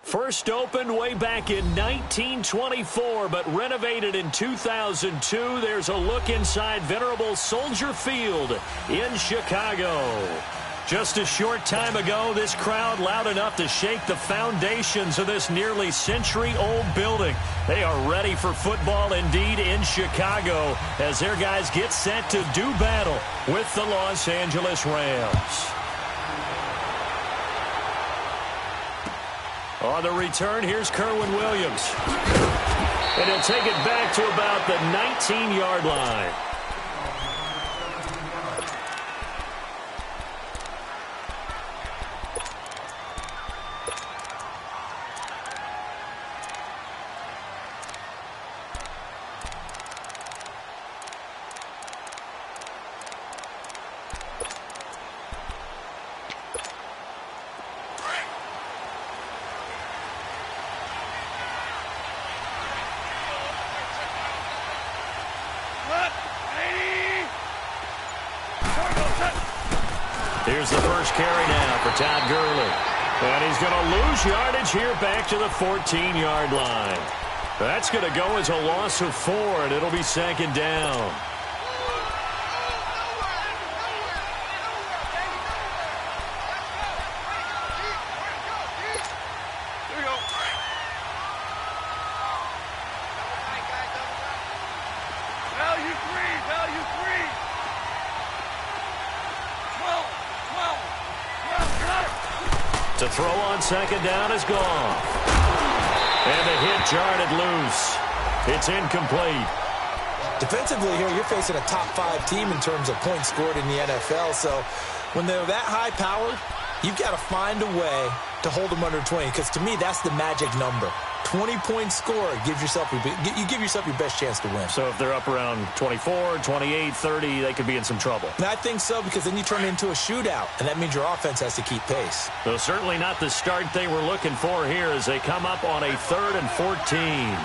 First opened way back in 1924, but renovated in 2002. There's a look inside venerable Soldier Field in Chicago. Just a short time ago, this crowd loud enough to shake the foundations of this nearly century-old building. They are ready for football indeed in Chicago as their guys get set to do battle with the Los Angeles Rams. On the return, here's Kerwin Williams. And he'll take it back to about the 19-yard line. Here's the first carry now for Todd Gurley. And he's going to lose yardage here back to the 14-yard line. That's going to go as a loss of 4, and it'll be second down. To throw on second down is gone. And the hit jarred it loose. It's incomplete. Defensively here, you're facing a top 5 team in terms of points scored in the NFL. So when they're that high-powered, you've got to find a way to hold them under 20. Because to me, that's the magic number. 20-point score gives yourself you give yourself your best chance to win. So if they're up around 24, 28, 30, they could be in some trouble. And I think so, because then you turn it into a shootout, and that means your offense has to keep pace. So certainly not the start they were looking for here as they come up on a 3rd and 14.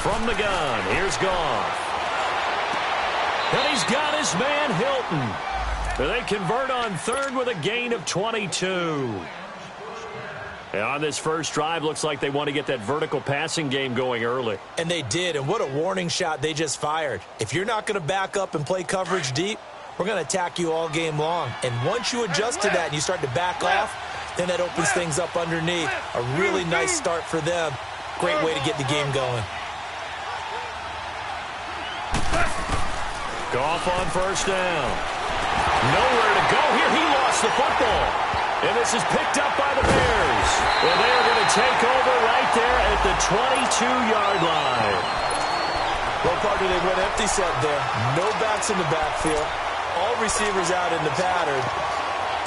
From the gun, here's Goff. And he's got his man Hilton. They convert on 3rd with a gain of 22. And on this first drive, looks like they want to get that vertical passing game going early. And they did, and what a warning shot they just fired. If you're not going to back up and play coverage deep, we're going to attack you all game long. And once you adjust to that and you start to back off, then that opens things up underneath. A really nice start for them. Great way to get the game going. Goff on first down. Nowhere to go here. He lost the football. And this is picked up by the Bears. And they are going to take over right there at the 22-yard line. Well, partner, they went empty set there. No backs in the backfield. All receivers out in the pattern.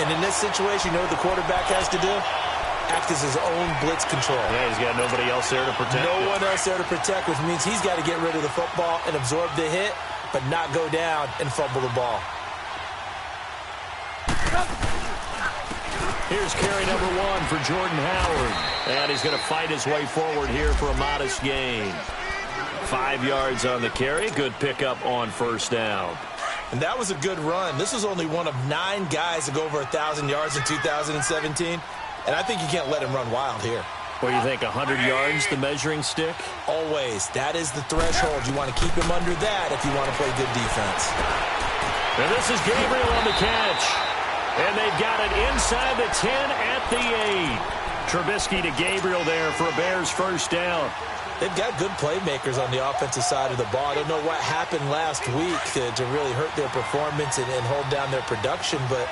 And in this situation, you know what the quarterback has to do? Act as his own blitz control. Yeah, he's got nobody else there to protect. No one else there to protect, which means he's got to get rid of the football and absorb the hit, but not go down and fumble the ball. Here's carry number 1 for Jordan Howard. And he's going to fight his way forward here for a modest gain. 5 yards on the carry. Good pickup on first down. And that was a good run. This was only one of 9 guys to go over 1,000 yards in 2017. And I think you can't let him run wild here. What do you think, 100 yards, the measuring stick? Always. That is the threshold. You want to keep him under that if you want to play good defense. And this is Gabriel on the catch. And they've got it inside the 10 at the 8. Trubisky to Gabriel there for a Bears first down. They've got good playmakers on the offensive side of the ball. I don't know what happened last week to really hurt their performance and hold down their production, but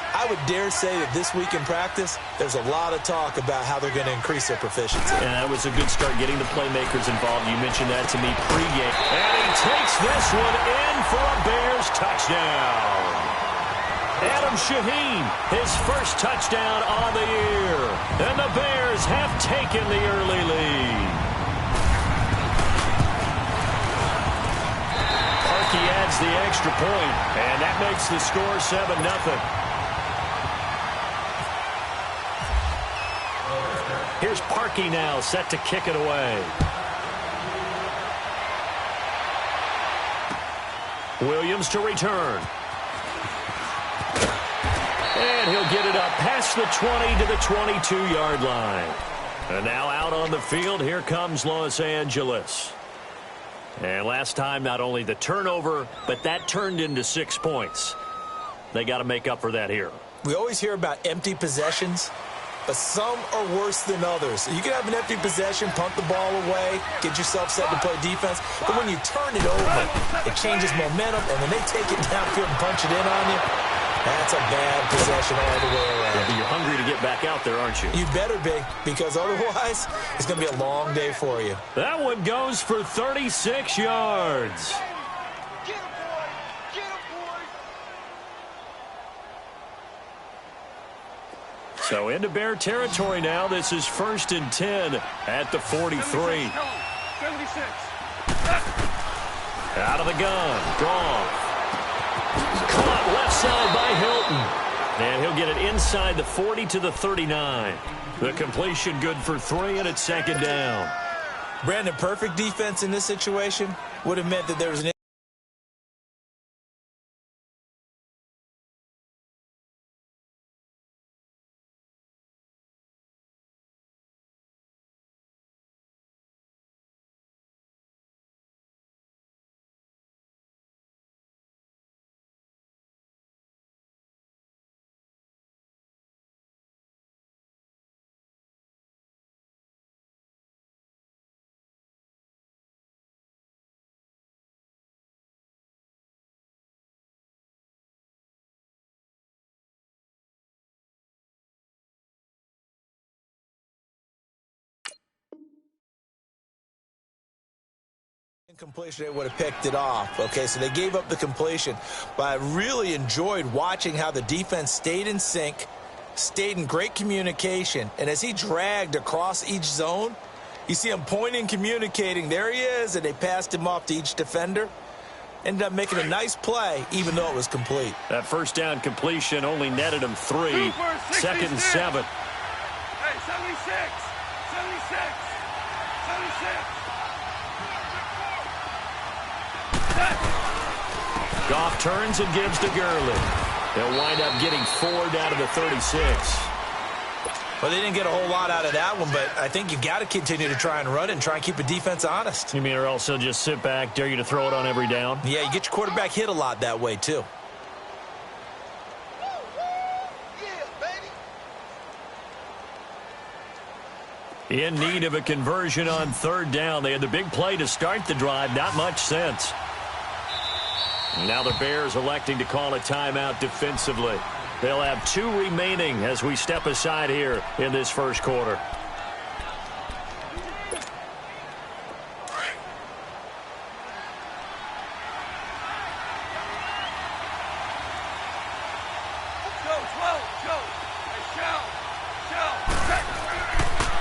I would dare say that this week in practice, there's a lot of talk about how they're going to increase their proficiency. And that was a good start getting the playmakers involved. You mentioned that to me pregame. And he takes this one in for a Bears touchdown. Adam Shaheen, his first touchdown on the year. And the Bears have taken the early lead. Parkey adds the extra point, and that makes the score 7-0. Here's Parkey now, set to kick it away. Williams to return. And he'll get it up past the 20 to the 22-yard line. And now out on the field, here comes Los Angeles. And last time, not only the turnover, but that turned into 6 points. They got to make up for that here. We always hear about empty possessions, but some are worse than others. You can have an empty possession, punt the ball away, get yourself set to play defense, but when you turn it over, it changes momentum, and when they take it downfield and punch it in on you, that's a bad possession all the way around. Yeah, but you're hungry to get back out there, aren't you? You better be, because otherwise, it's going to be a long day for you. That one goes for 36 yards. So into Bear territory now. This is 1st and 10 at the 43. 76. Out of the gun. Goff. Caught left side by Hilton. And he'll get it inside the 40 to the 39. The completion good for 3, and it's 2nd down. Brandon, perfect defense in this situation would have meant that there was an completion, they would have picked it off. Okay, so they gave up the completion, but I really enjoyed watching how the defense stayed in sync, stayed in great communication, and as he dragged across each zone, you see him pointing, communicating, there he is, and they passed him off to each defender. Ended up making a nice play, even though it was complete. That first down completion only netted him 3. 2nd and 7. Hey, 76, 76, 76. Goff turns and gives to Gurley. They'll wind up getting 4 down to the 36. Well, they didn't get a whole lot out of that one, but I think you got to continue to try and run it and try and keep the defense honest. You mean or else they'll just sit back, dare you to throw it on every down? Yeah, you get your quarterback hit a lot that way, too. In need of a conversion on 3rd down. They had the big play to start the drive. Not much sense. Now the Bears electing to call a timeout defensively. They'll have 2 remaining as we step aside here in this first quarter.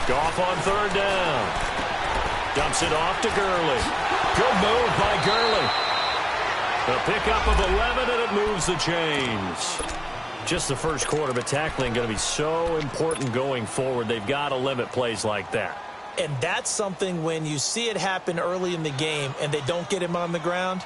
Goff on 3rd down. Dumps it off to Gurley. Good move by Gurley. A pickup of 11, and it moves the chains. Just the first quarter, but tackling going to be so important going forward. They've got to limit plays like that. And that's something when you see it happen early in the game and they don't get him on the ground,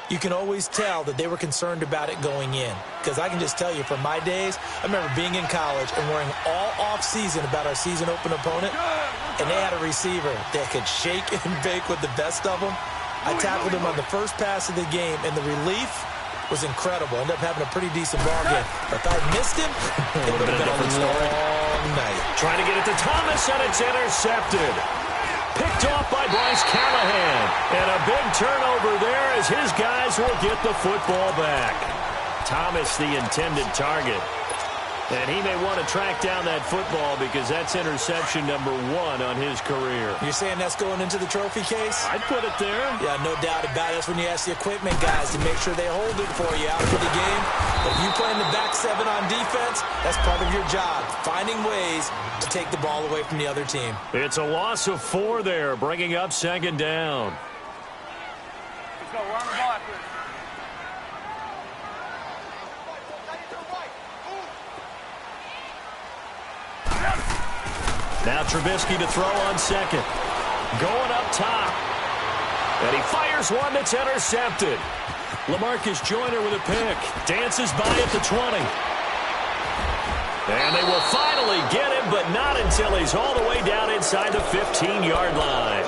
you can always tell that they were concerned about it going in. Because I can just tell you from my days, I remember being in college and worrying all off-season about our season open opponent, and they had a receiver that could shake and bake with the best of them. I tackled him on the first pass of the game, and the relief was incredible. Ended up having a pretty decent ball game. But if I missed him, it would have been a long night. Trying to get it to Thomas, and it's intercepted. Picked off by Bryce Callahan. And a big turnover there as his guys will get the football back. Thomas, the intended target. And he may want to track down that football because that's interception number 1 on his career. You're saying that's going into the trophy case? I'd put it there. Yeah, no doubt about it. That's when you ask the equipment guys to make sure they hold it for you after the game. But if you play in the back 7 on defense, that's part of your job, finding ways to take the ball away from the other team. It's a loss of 4 there, bringing up 2nd down. Let's go. We're on the ball after this. Now Trubisky to throw on 2nd. Going up top. And he fires one that's intercepted. LaMarcus Joyner with a pick. Dances by at the 20. And they will finally get him, but not until he's all the way down inside the 15-yard line.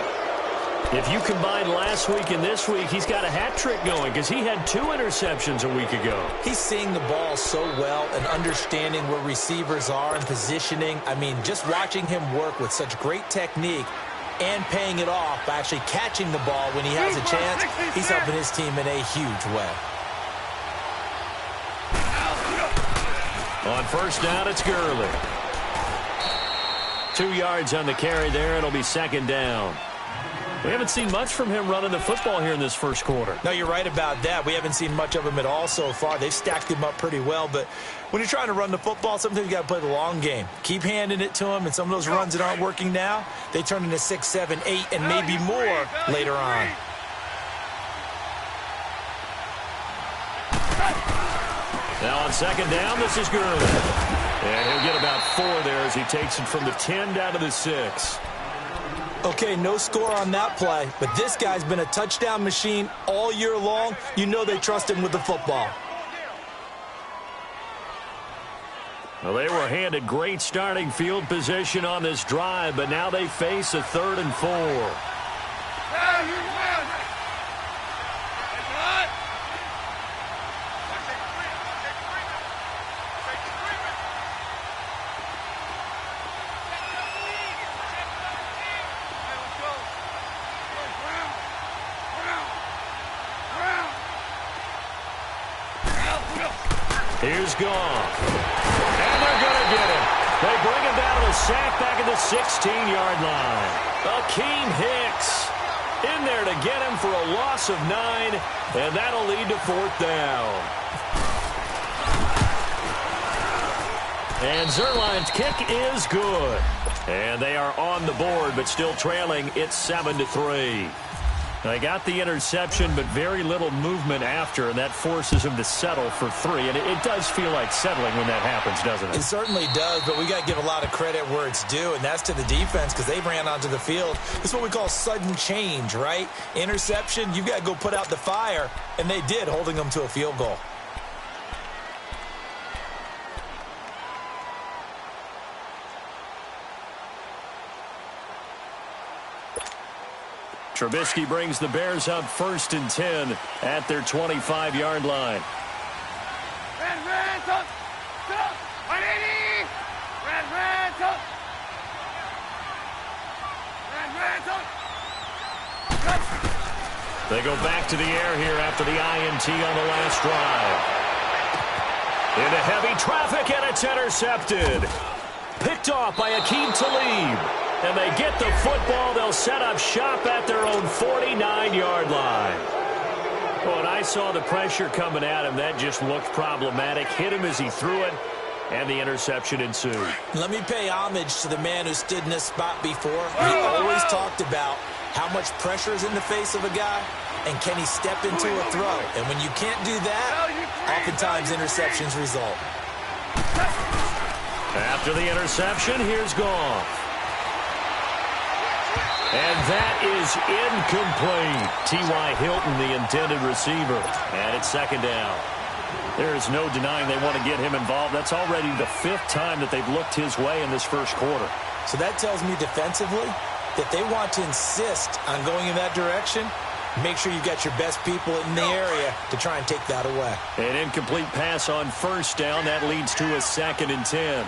If you combine last week and this week, he's got a hat trick going because he had 2 interceptions a week ago. He's seeing the ball so well and understanding where receivers are and positioning. I mean, just watching him work with such great technique and paying it off by actually catching the ball when he has a chance, he's helping his team in a huge way. On first down, it's Gurley. 2 yards on the carry there. It'll be second down. We haven't seen much from him running the football here in this first quarter. No, you're right about that. We haven't seen much of him at all so far. They've stacked him up pretty well, but when you're trying to run the football, sometimes you got to play the long game. Keep handing it to him, and some of those runs that aren't working now, they turn into 6, 7, 8, and maybe more later on. Now on second down, this is Gurley. And he'll get about 4 there as he takes it from the 10 down to the 6. Okay, no score on that play, but this guy's been a touchdown machine all year long. You know they trust him with the football. Well, they were handed great starting field position on this drive, but now they face a 3rd and 4. Here's Goff. And they're going to get him. They bring him down to the sack back at the 16-yard line. Akeem Hicks in there to get him for a loss of 9, and that'll lead to 4th down. And Zerline's kick is good. And they are on the board, but still trailing. It's 7-3. They got the interception, but very little movement after, and that forces him to settle for 3. And it does feel like settling when that happens, doesn't it? It certainly does, but we got to give a lot of credit where it's due, and that's to the defense because they ran onto the field. It's what we call sudden change, right? Interception, you've got to go put out the fire, and they did, holding them to a field goal. Trubisky brings the Bears up 1st and 10 at their 25-yard line. They go back to the air here after the INT on the last drive. Into heavy traffic, and it's intercepted. Picked off by Akeem Talib. And they get the football. They'll set up shop at their own 49-yard line. When I saw the pressure coming at him, that just looked problematic. Hit him as he threw it, and the interception ensued. Let me pay homage to the man who stood in this spot before. He always talked about how much pressure is in the face of a guy, and can he step into a throw. And when you can't do that, oftentimes interceptions result. After the interception, here's Goff. And that is incomplete. T.Y. Hilton, the intended receiver. And it's second down. There is no denying they want to get him involved. That's already the 5th time that they've looked his way in this first quarter. So that tells me defensively that they want to insist on going in that direction. Make sure you've got your best people in the area to try and take that away. An incomplete pass on first down. That leads to a 2nd and 10.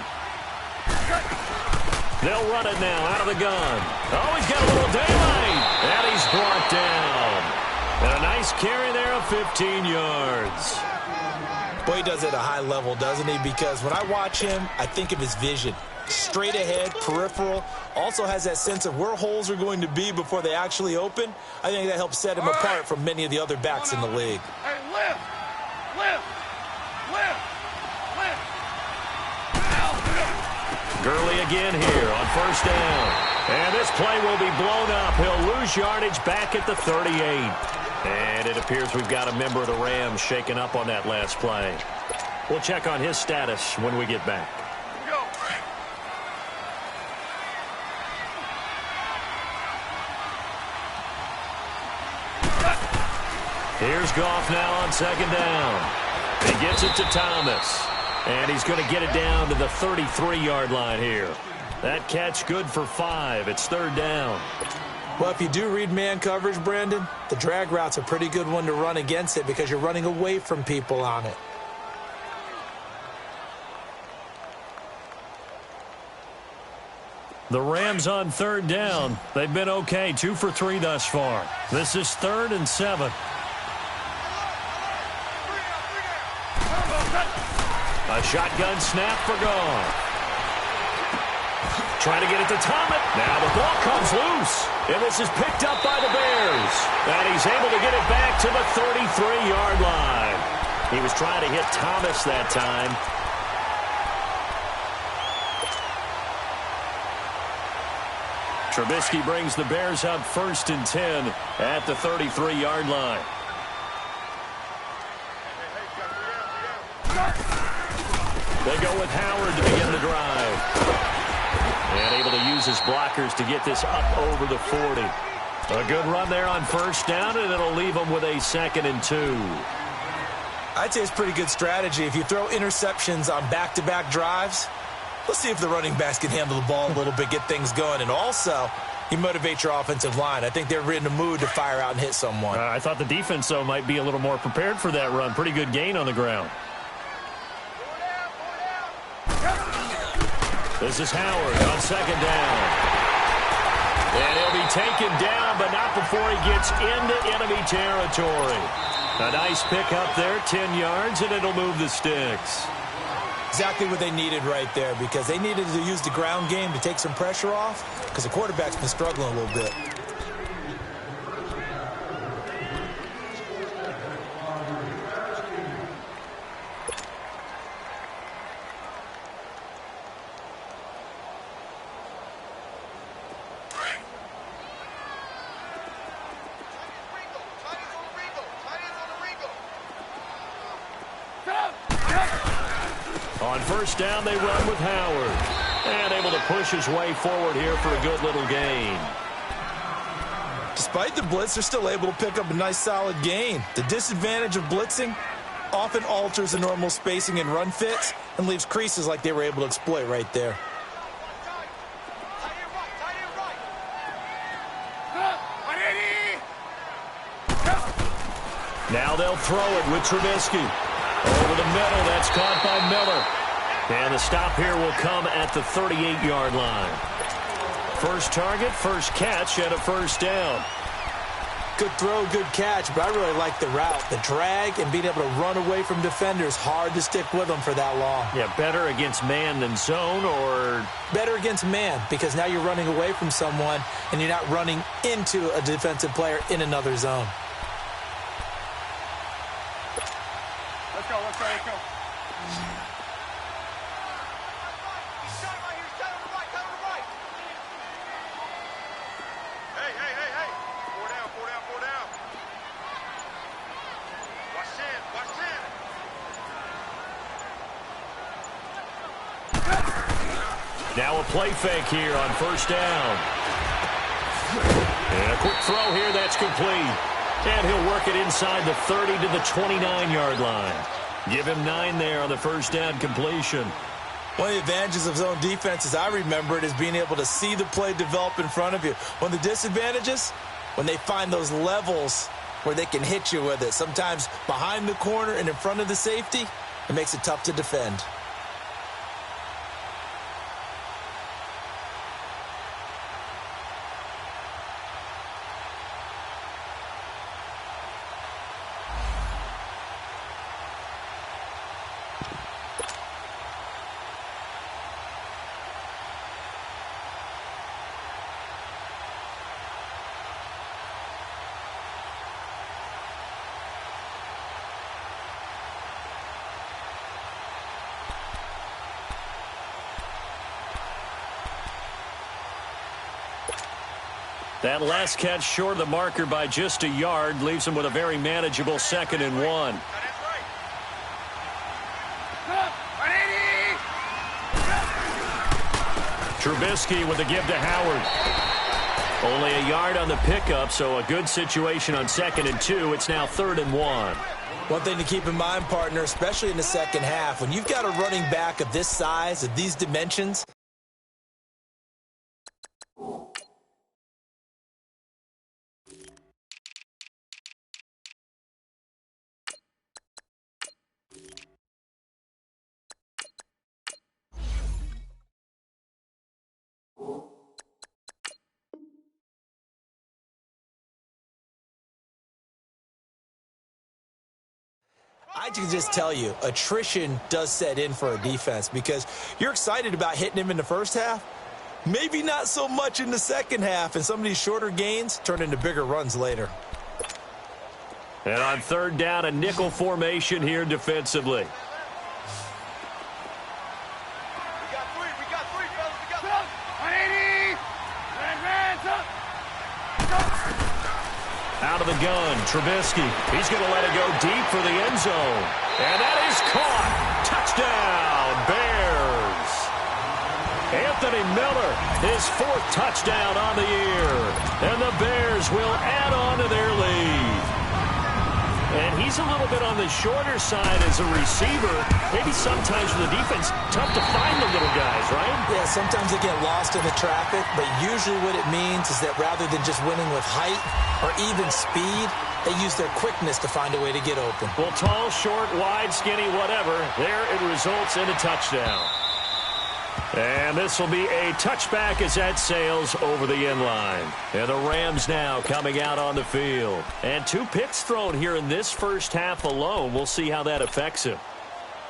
They'll run it now out of the gun. Oh, he's got a little daylight. And he's brought down. And a nice carry there of 15 yards. Boy, he does it at a high level, doesn't he? Because when I watch him, I think of his vision. Straight ahead, peripheral. Also has that sense of where holes are going to be before they actually open. I think that helps set him apart from many of the other backs in the league. Hey, lift! Lift! Lift! Lift! Gurley again here on first down. And this play will be blown up. He'll lose yardage back at the 38. And it appears we've got a member of the Rams shaken up on that last play. We'll check on his status when we get back. Here's Goff now on second down. He gets it to Thomas. And he's going to get it down to the 33-yard line here. That catch good for 5. It's third down. Well, if you do read man coverage, Brandon, the drag route's a pretty good one to run against it because you're running away from people on it. The Rams on third down. They've been okay, 2 for 3 thus far. This is 3rd and 7. A shotgun snap for Goff. Trying to get it to Thomas. Now the ball comes loose. And this is picked up by the Bears. And he's able to get it back to the 33-yard line. He was trying to hit Thomas that time. Trubisky brings the Bears up 1st and 10 at the 33-yard line. They go with Howard to begin the drive. And able to use his blockers to get this up over the 40. A good run there on first down, and it'll leave them with a 2nd and 2. I'd say it's pretty good strategy. If you throw interceptions on back-to-back drives, let's see if the running backs can handle the ball a little bit, get things going. And also, you motivate your offensive line. I think they're in the mood to fire out and hit someone. I thought the defense, though, might be a little more prepared for that run. Pretty good gain on the ground. This is Howard on second down. And he'll be taken down, but not before he gets into enemy territory. A nice pick up there, 10 yards, and it'll move the sticks. Exactly what they needed right there, because they needed to use the ground game to take some pressure off, because the quarterback's been struggling a little bit. On first down, they run with Howard. And able to push his way forward here for a good little gain. Despite the blitz, they're still able to pick up a nice, solid gain. The disadvantage of blitzing often alters the normal spacing and run fits and leaves creases like they were able to exploit right there. Now they'll throw it with Trubisky. Over the middle, that's caught by Miller. And the stop here will come at the 38-yard line. First target, first catch, and a first down. Good throw, good catch, but I really like the route. The drag and being able to run away from defenders, hard to stick with them for that long. Yeah, better against man than zone, or? Better against man, because now you're running away from someone and you're not running into a defensive player in another zone. Let's go, let's go, let's go. Now a play fake here on first down. And a quick throw here, that's complete. And he'll work it inside the 30 to the 29-yard line. Give him 9 there on the first down completion. One of the advantages of zone defense, as I remember it, is being able to see the play develop in front of you. One of the disadvantages, when they find those levels where they can hit you with it. Sometimes behind the corner and in front of the safety, it makes it tough to defend. That last catch short of the marker by just a yard leaves him with a very manageable 2nd and 1. Trubisky with the give to Howard. Only a yard on the pickup, so a good situation on 2nd and 2. It's now 3rd and 1. One thing to keep in mind, partner, especially in the second half, when you've got a running back of this size, of these dimensions, I can just tell you, attrition does set in for a defense because you're excited about hitting him in the first half. Maybe not so much in the second half, and some of these shorter gains turn into bigger runs later. And on 3rd down, a nickel formation here defensively. We got three, fellas. We got 180. Hands up. Out of the gun, Trubisky. He's going to let it go deep for the end zone. And that is caught. Touchdown, Bears. Anthony Miller, his 4th touchdown on the year. And the Bears will add on to their lead. And he's a little bit on the shorter side as a receiver. Maybe sometimes for the defense, tough to find the little guys, right? Yeah, sometimes they get lost in the traffic, but usually what it means is that rather than just winning with height or even speed, they use their quickness to find a way to get open. Well, tall, short, wide, skinny, whatever, there it results in a touchdown. And this will be a touchback as that sails over the end line. And the Rams now coming out on the field. And 2 picks thrown here in this first half alone. We'll see how that affects him.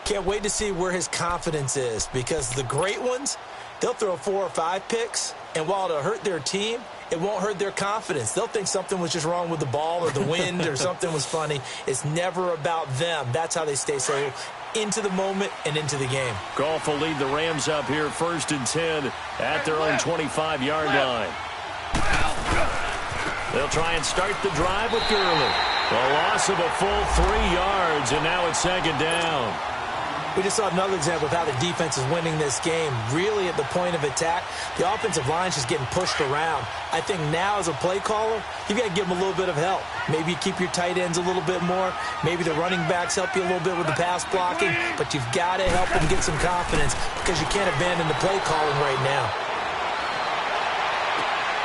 Can't wait to see where his confidence is because the great ones, they'll throw 4 or 5 picks, and while it'll hurt their team, it won't hurt their confidence. They'll think something was just wrong with the ball or the wind or something was funny. It's never about them. That's how they stay so into the moment and into the game. Goff will lead the Rams up here 1st and 10 at their own 25-yard line. They'll try and start the drive with Gurley. A loss of a full 3 yards, and now it's 2nd down. We just saw another example of how the defense is winning this game. Really at the point of attack, the offensive line's just getting pushed around. I think now as a play caller, you've got to give them a little bit of help. Maybe you keep your tight ends a little bit more. Maybe the running backs help you a little bit with the pass blocking. But you've got to help them get some confidence because you can't abandon the play calling right now.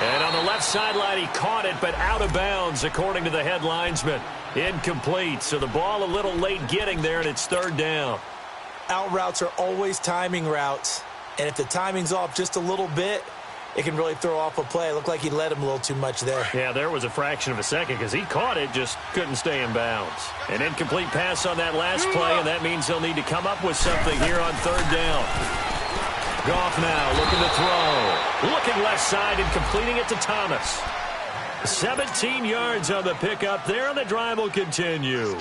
And on the left sideline, he caught it, but out of bounds, according to the head linesman. Incomplete, so the ball a little late getting there, and it's 3rd down. Out routes are always timing routes, and if the timing's off just a little bit, it can really throw off a play. It looked like he led him a little too much there. Yeah, there was a fraction of a second because he caught it, just couldn't stay in bounds. An incomplete pass on that last play, and that means they'll need to come up with something here on 3rd down. Goff now looking to throw. Looking left side and completing it to Thomas. 17 yards on the pickup there, and the drive will continue.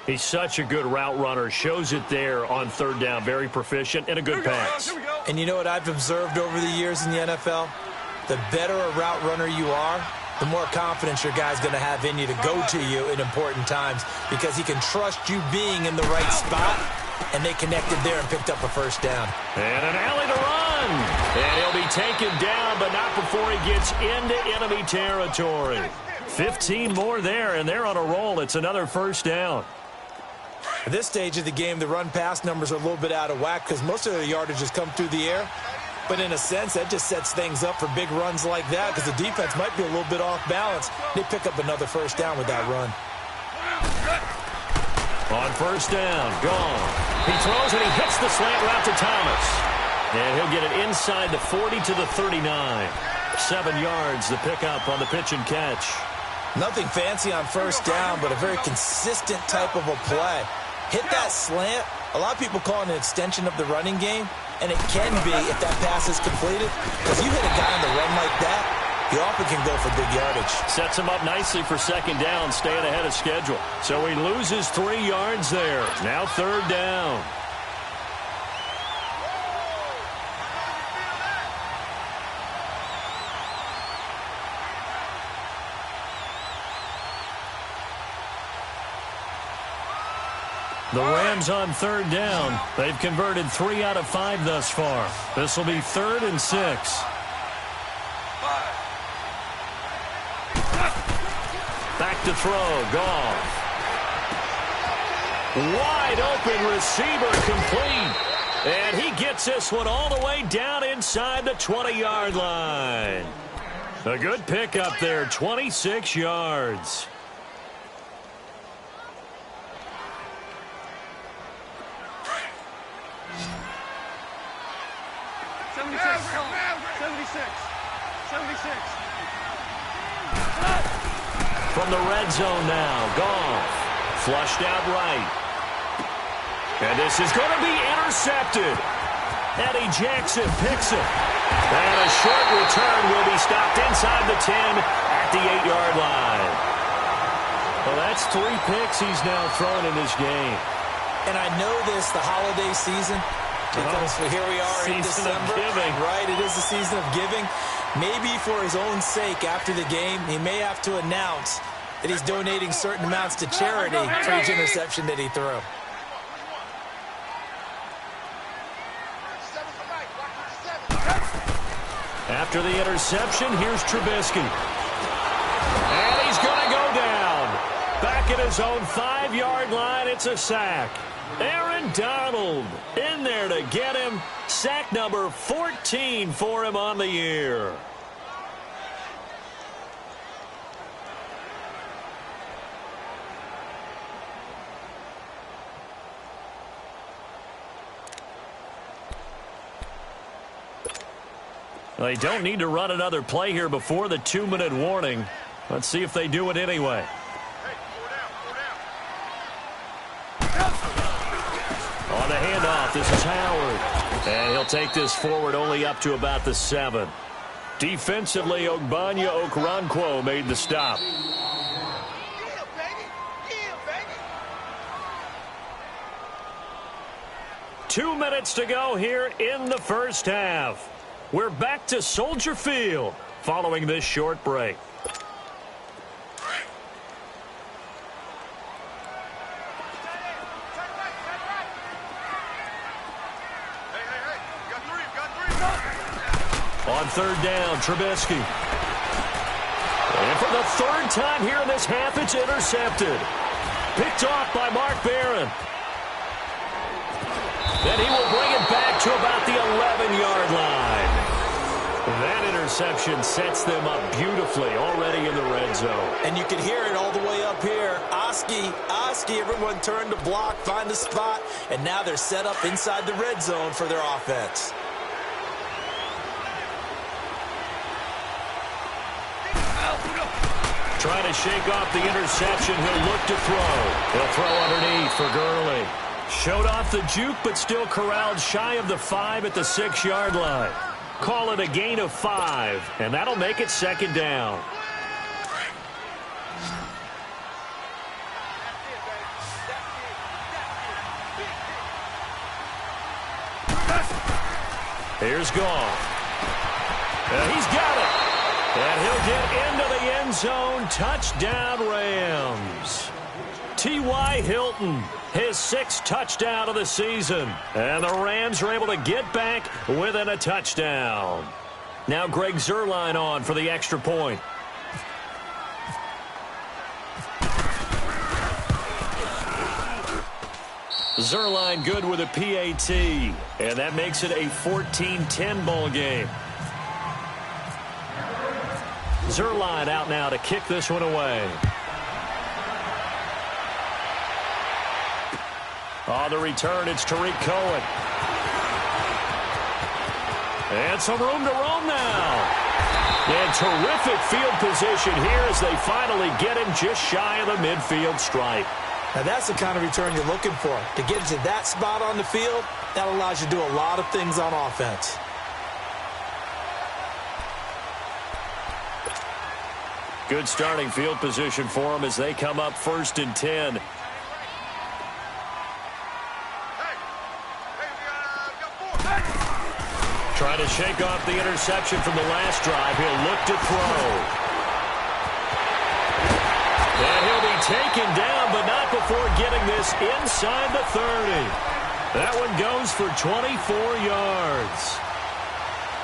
He's such a good route runner. Shows it there on 3rd down. Very proficient and a good pass. And you know what I've observed over the years in the NFL? The better a route runner you are, the more confidence your guy's going to have in you to go to you in important times because he can trust you being in the right spot, and they connected there and picked up a 1st down. And an alley to run. And he'll be taken down, but not before he gets into enemy territory. 15 more there, and they're on a roll. It's another 1st down. At this stage of the game, the run-pass numbers are a little bit out of whack because most of the yardage has come through the air. But in a sense, that just sets things up for big runs like that because the defense might be a little bit off balance. They pick up another 1st down with that run. On 1st down, gone. He throws and he hits the slant route to Thomas. And he'll get it inside the 40 to the 39. 7 yards, the pickup on the pitch and catch. Nothing fancy on 1st down, but a very consistent type of a play. Hit that slant. A lot of people call it an extension of the running game, and it can be if that pass is completed. Because you hit a guy on the run like that, he often can go for big yardage. Sets him up nicely for 2nd down, staying ahead of schedule. So he loses 3 yards there. Now 3rd down. The Rams on 3rd down. They've converted 3 out of 5 thus far. This will be 3rd and 6. Back to throw. Goff. Wide open receiver complete. And he gets this one all the way down inside the 20-yard line. A good pickup there, 26 yards. From the red zone now, Goff. Flushed out right. And this is going to be intercepted. Eddie Jackson picks it. And a short return will be stopped inside the 10 at the 8-yard line. Well, that's 3 picks he's now thrown in this game. And I know this, the holiday season, because here we are in December. Right, it is the season of giving. Maybe for his own sake after the game, he may have to announce that he's donating certain amounts to charity for each interception that he threw. After the interception, here's Trubisky. And he's going to go down. Back at his own 5-yard line, it's a sack. Aaron Donald in there to get him. Sack number 14 for him on the year. They don't need to run another play here before the 2-minute warning. Let's see if they do it anyway. On the handoff, this is Howard. And he'll take this forward only up to about the 7. Defensively, Ogbanya Okoronkwo made the stop. 2 minutes to go here in the first half. We're back to Soldier Field following this short break. On third down, Trubisky. And for the 3rd time here in this half, it's intercepted. Picked off by Mark Barron. Then he will bring it back to about the 11-yard line. That interception sets them up beautifully already in the red zone. And you can hear it all the way up here. Oski, everyone turned to block, find a spot, and now they're set up inside the red zone for their offense. Trying to shake off the interception. He'll look to throw. He'll throw underneath for Gurley. Showed off the juke, but still corralled shy of the 5 at the 6-yard line. Call it a gain of 5, and that'll make it 2nd down. Here's Goff. And he's got it. And he'll get into the end zone. Touchdown, Rams. T.Y. Hilton, his 6th touchdown of the season. And the Rams are able to get back within a touchdown. Now Greg Zuerlein on for the extra point. Zuerlein good with a PAT. And that makes it a 14-10 ball game. Zuerlein out now to kick this one away. On the return, it's Tariq Cohen. And some room to roam now. And terrific field position here as they finally get him just shy of the midfield stripe. Now that's the kind of return you're looking for. To get to that spot on the field, that allows you to do a lot of things on offense. Good starting field position for them as they come up 1st and 10. Trying to shake off the interception from the last drive. He'll look to throw. And he'll be taken down, but not before getting this inside the 30. That one goes for 24 yards.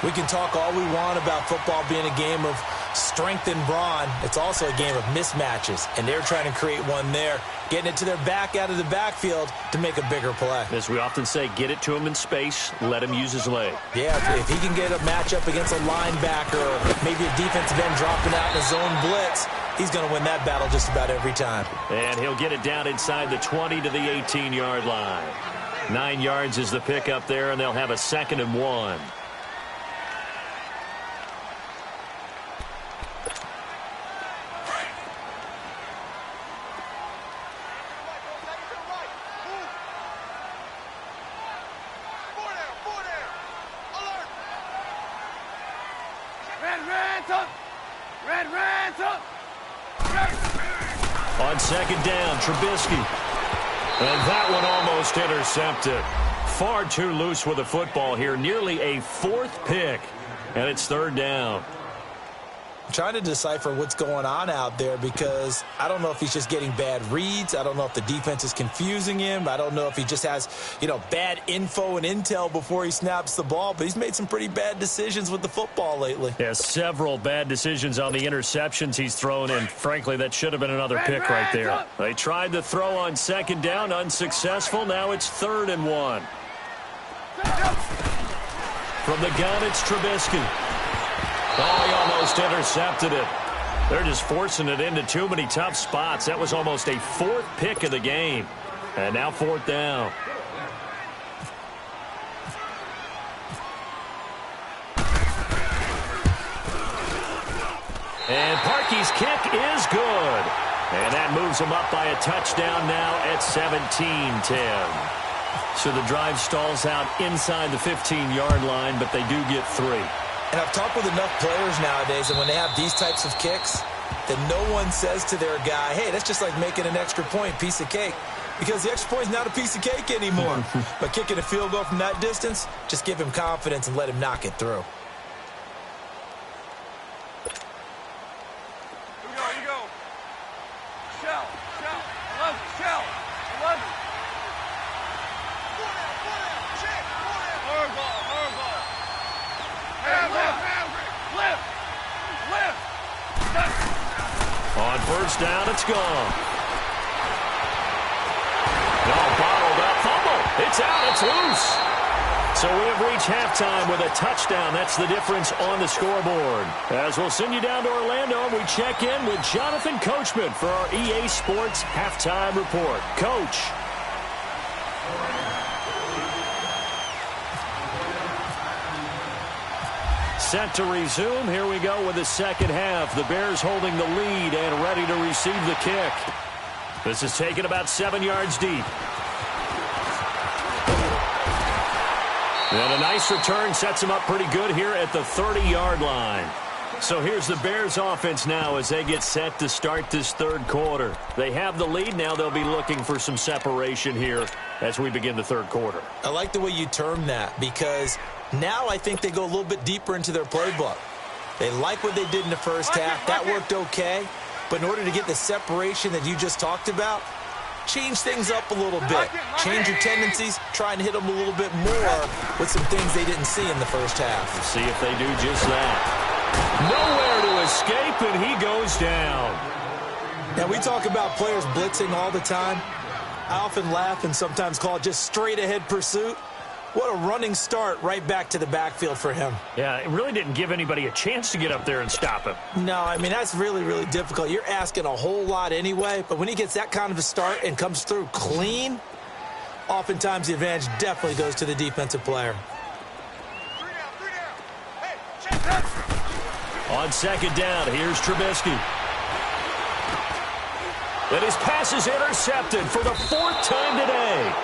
We can talk all we want about football being a game of strength and brawn. It's also a game of mismatches, and they're trying to create one there, getting it to their back out of the backfield to make a bigger play. As we often say, get it to him in space, let him use his leg. Yeah, if he can get a matchup against a linebacker or maybe a defensive end dropping out in a zone blitz, he's going to win that battle just about every time. And he'll get it down inside the 20 to the 18-yard line. 9 yards is the pickup there, and they'll have a 2nd and 1. On 2nd down, Trubisky. And that one almost intercepted. Far too loose with the football here. Nearly a 4th pick. And it's 3rd down. I'm trying to decipher what's going on out there because I don't know if he's just getting bad reads. I don't know if the defense is confusing him. I don't know if he just has, bad info and intel before he snaps the ball. But he's made some pretty bad decisions with the football lately. Yeah, several bad decisions on the interceptions he's thrown, and frankly, that should have been another pick right there. They tried to throw on 2nd down, unsuccessful. Now it's 3rd and 1. From the gun, it's Trubisky. Oh, he almost intercepted it. They're just forcing it into too many tough spots. That was almost a 4th pick of the game. And now 4th down. And Parkey's kick is good. And that moves him up by a touchdown now at 17-10. So the drive stalls out inside the 15-yard line, but they do get 3. And I've talked with enough players nowadays that when they have these types of kicks, that no one says to their guy, hey, that's just like making an extra point, piece of cake. Because the extra point is not a piece of cake anymore. But kicking a field goal from that distance, just give him confidence and let him knock it through. Here we go. Shell. I love it. Shell. I love it. Check. Hard ball. Lift. On 1st down, it's gone. All bottled up. Fumble. It's out. It's loose. So we have reached halftime with a touchdown. That's the difference on the scoreboard. As we'll send you down to Orlando, and we check in with Jonathan Coachman for our EA Sports Halftime Report. Coach. Set to resume. Here we go with the 2nd half. The Bears holding the lead and ready to receive the kick. This is taken about 7 yards deep. And a nice return sets him up pretty good here at the 30-yard line. So here's the Bears offense now as they get set to start this 3rd quarter. They have the lead. Now they'll be looking for some separation here as we begin the 3rd quarter. I like the way you term that because now I think they go a little bit deeper into their playbook. They like what they did in the first half. That worked okay. But in order to get the separation that you just talked about, change things up a little bit. Change your tendencies, try and hit them a little bit more with some things they didn't see in the first half. Let's see if they do just that. Nowhere to escape, and he goes down. Now, we talk about players blitzing all the time. I often laugh and sometimes call it just straight-ahead pursuit. What a running start right back to the backfield for him. Yeah, it really didn't give anybody a chance to get up there and stop him. No, I mean, that's really, really difficult. You're asking a whole lot anyway, but when he gets that kind of a start and comes through clean, oftentimes the advantage definitely goes to the defensive player. 3 down. Hey, check that. On 2nd down, here's Trubisky. And his pass is intercepted for the 4th time today.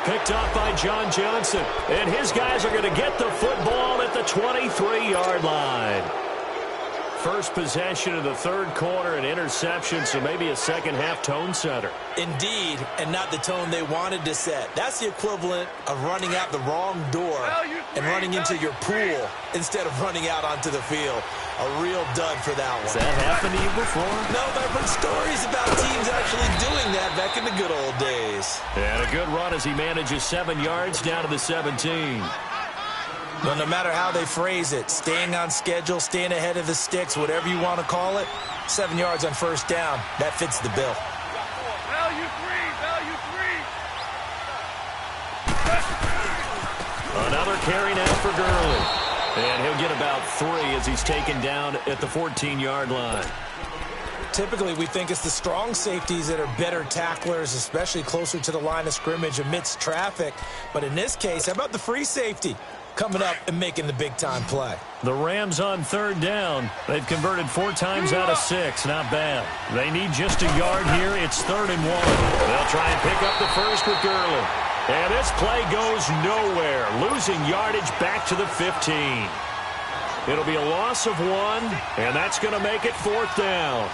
Picked up by John Johnson. And his guys are going to get the football at the 23-yard line. First possession of the 3rd quarter, an interception, so maybe a second-half tone setter. Indeed, and not the tone they wanted to set. That's the equivalent of running out the wrong door and running into your pool instead of running out onto the field. A real dud for that one. Has that happened to you before? No, but I've heard stories about teams actually doing that back in the good old days. And a good run as he manages 7 yards down to the 17. Well, no matter how they phrase it, staying on schedule, staying ahead of the sticks, whatever you want to call it, 7 yards on first down, that fits the bill. Value three. Another carry now for Gurley. And he'll get about 3 as he's taken down at the 14-yard line. Typically, we think it's the strong safeties that are better tacklers, especially closer to the line of scrimmage amidst traffic. But in this case, how about the free safety coming up and making the big-time play? The Rams on third down. They've converted 4 times out of 6. Not bad. They need just a yard here. It's 3rd and 1. They'll try and pick up the first with Gurley. And this play goes nowhere, losing yardage back to the 15. It'll be a loss of 1, and that's going to make it 4th down.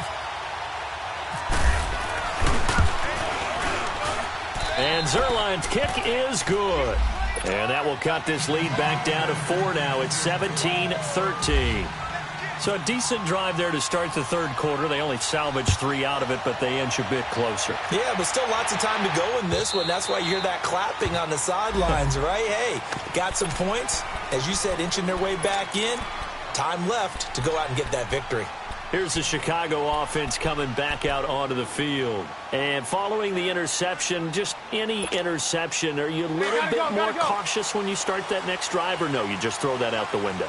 And Zerline's kick is good. And that will cut this lead back down to 4 now. It's 17-13. So a decent drive there to start the third quarter. They only salvaged 3 out of it, but they inch a bit closer. Yeah, but still lots of time to go in this one. That's why you hear that clapping on the sidelines, right? Hey, got some points. As you said, inching their way back in. Time left to go out and get that victory. Here's the Chicago offense coming back out onto the field. And following the interception, just any interception, are you a little bit more cautious when you start that next drive, or no, you just throw that out the window?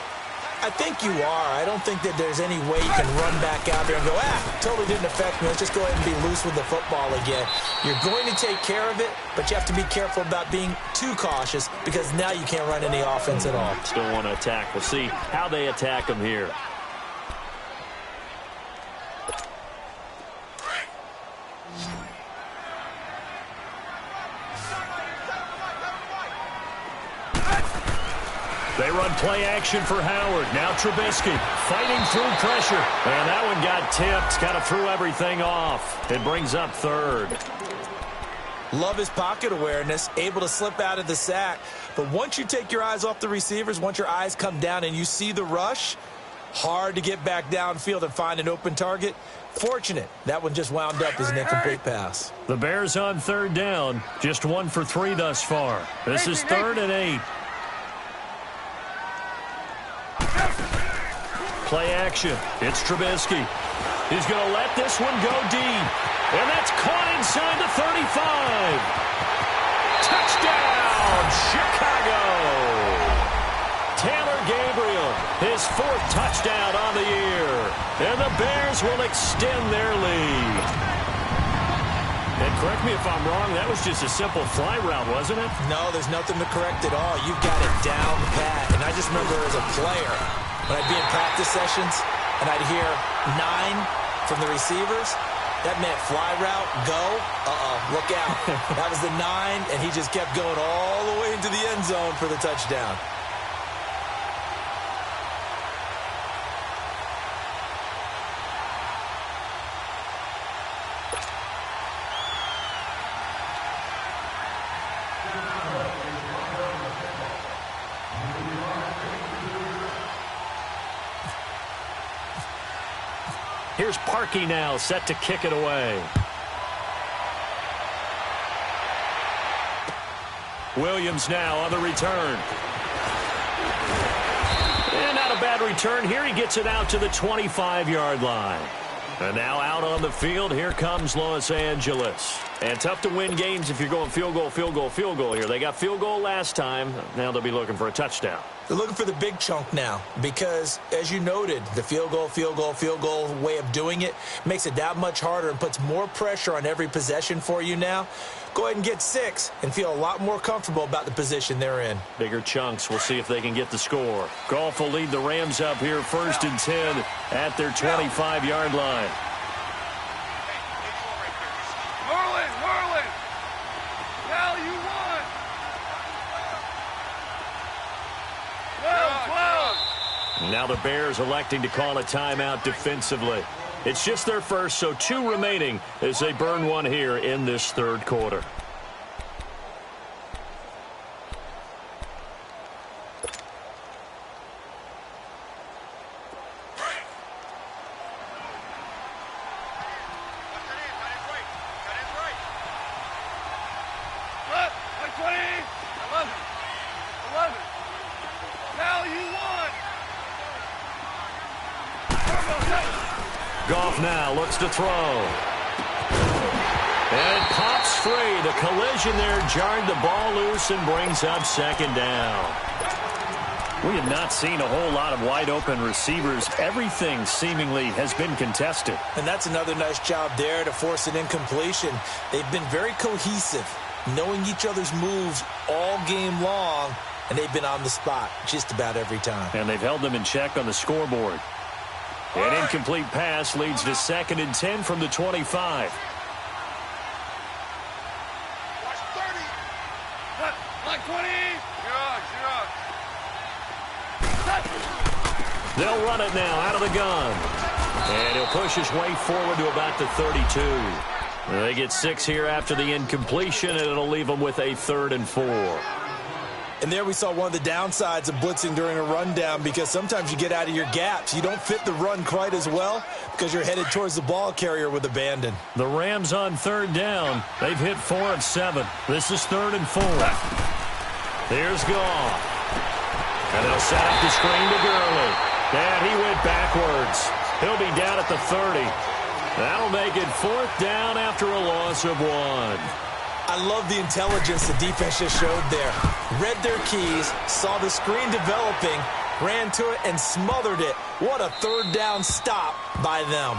I think you are. I don't think that there's any way you can run back out there and go, totally didn't affect me. Let's just go ahead and be loose with the football again. You're going to take care of it, but you have to be careful about being too cautious because now you can't run any offense at all. Still want to attack. We'll see how they attack them here. They run play action for Howard. Now Trubisky fighting through pressure. And that one got tipped. Kind of threw everything off. It brings up 3rd. Love his pocket awareness, able to slip out of the sack. But once you take your eyes off the receivers, once your eyes come down and you see the rush, hard to get back downfield and find an open target. Fortunate, that one just wound up as an incomplete pass. The Bears on 3rd down. Just 1 for 3 thus far. This is 3rd and 8. Play action. It's Trubisky. He's going to let this one go deep. And that's caught inside the 35. Touchdown, Chicago. Taylor Gabriel, his 4th touchdown on the year. And the Bears will extend their lead. And correct me if I'm wrong, that was just a simple fly route, wasn't it? No, there's nothing to correct at all. You've got it down pat. And I just remember as a player, when I'd be in practice sessions and I'd hear 9 from the receivers, that meant fly route, go, look out. That was the 9, and he just kept going all the way into the end zone for the touchdown. Here's Parkey now, set to kick it away. Williams now on the return. And not a bad return here. He gets it out to the 25-yard line. And now out on the field, here comes Los Angeles. And tough to win games if you're going field goal, field goal, field goal here. They got field goal last time. Now they'll be looking for a touchdown. They're looking for the big chunk now because, as you noted, the field goal, field goal, field goal way of doing it makes it that much harder and puts more pressure on every possession for you now. Go ahead and get 6 and feel a lot more comfortable about the position they're in. Bigger chunks. We'll see if they can get the score. Goff will lead the Rams up here 1st and 10 at their 25-yard line. Whirling. Now you won. 12. Now the Bears electing to call a timeout defensively. It's just their first, so 2 remaining as they burn one here in this third quarter. Now off now. Looks to throw. And it pops free. The collision there jarred the ball loose and brings up second down. We have not seen a whole lot of wide-open receivers. Everything seemingly has been contested. And that's another nice job there to force an incompletion. They've been very cohesive, knowing each other's moves all game long, and they've been on the spot just about every time. And they've held them in check on the scoreboard. An incomplete pass leads to 2nd and 10 from the 25. Watch 30. Like 20. They'll run it now out of the gun. And he'll push his way forward to about the 32. They get 6 here after the incompletion, and it'll leave them with a 3rd and 4. And there we saw one of the downsides of blitzing during a rundown, because sometimes you get out of your gaps. You don't fit the run quite as well because you're headed towards the ball carrier with abandon. The Rams on 3rd down. They've hit 4 of 7. This is 3rd and 4. Here's Goff. And they'll set up the screen to Gurley. And he went backwards. He'll be down at the 30. That'll make it 4th down after a loss of 1. I love the intelligence the defense just showed there. Read their keys, saw the screen developing, ran to it, and smothered it. What a 3rd down stop by them.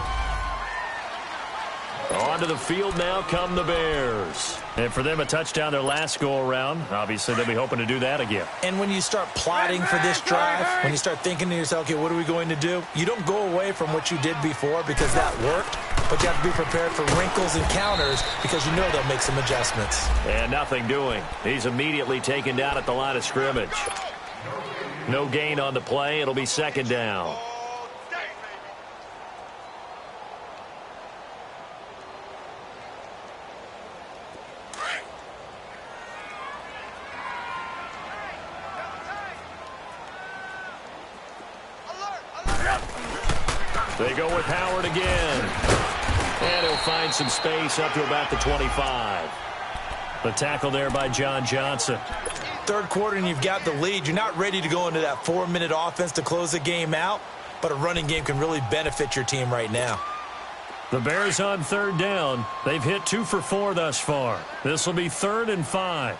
Onto the field now come the Bears. And for them, a touchdown their last go-around. Obviously, they'll be hoping to do that again. And when you start plotting for this drive, when you start thinking to yourself, okay, what are we going to do? You don't go away from what you did before because that worked, but you have to be prepared for wrinkles and counters because you know they'll make some adjustments. And nothing doing. He's immediately taken down at the line of scrimmage. No gain on the play. It'll be 2nd down. They go with Howard again. And he'll find some space up to about the 25. The tackle there by John Johnson. 3rd quarter and you've got the lead. You're not ready to go into that 4-minute offense to close the game out, but a running game can really benefit your team right now. The Bears on 3rd down. They've hit 2 for 4 thus far. This will be 3rd and 5.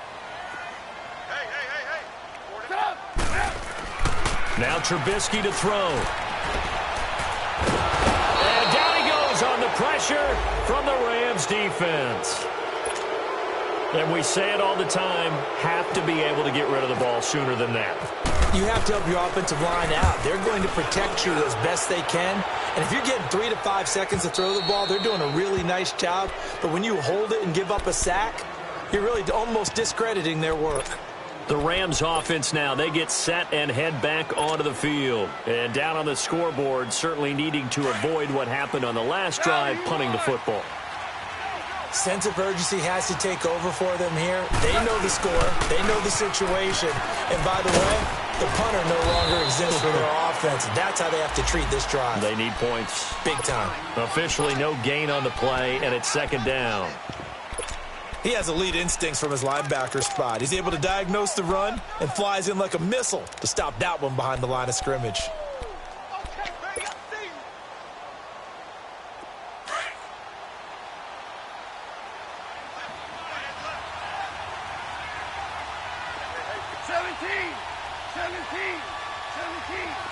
Now Trubisky to throw. And down he goes on the pressure from the Rams defense. And we say it all the time, have to be able to get rid of the ball sooner than that. You have to help your offensive line out. They're going to protect you as best they can. And if you're getting 3 to 5 seconds to throw the ball, they're doing a really nice job. But when you hold it and give up a sack, you're really almost discrediting their work. The Rams offense now, they get set and head back onto the field. And down on the scoreboard, certainly needing to avoid what happened on the last drive, punting the football. Sense of urgency has to take over for them here. They know the score. They know the situation. And by the way, the punter no longer exists for their offense. That's how they have to treat this drive. They need points. Big time. Officially no gain on the play, and it's 2nd down. He has elite instincts from his linebacker spot. He's able to diagnose the run and flies in like a missile to stop that one behind the line of scrimmage.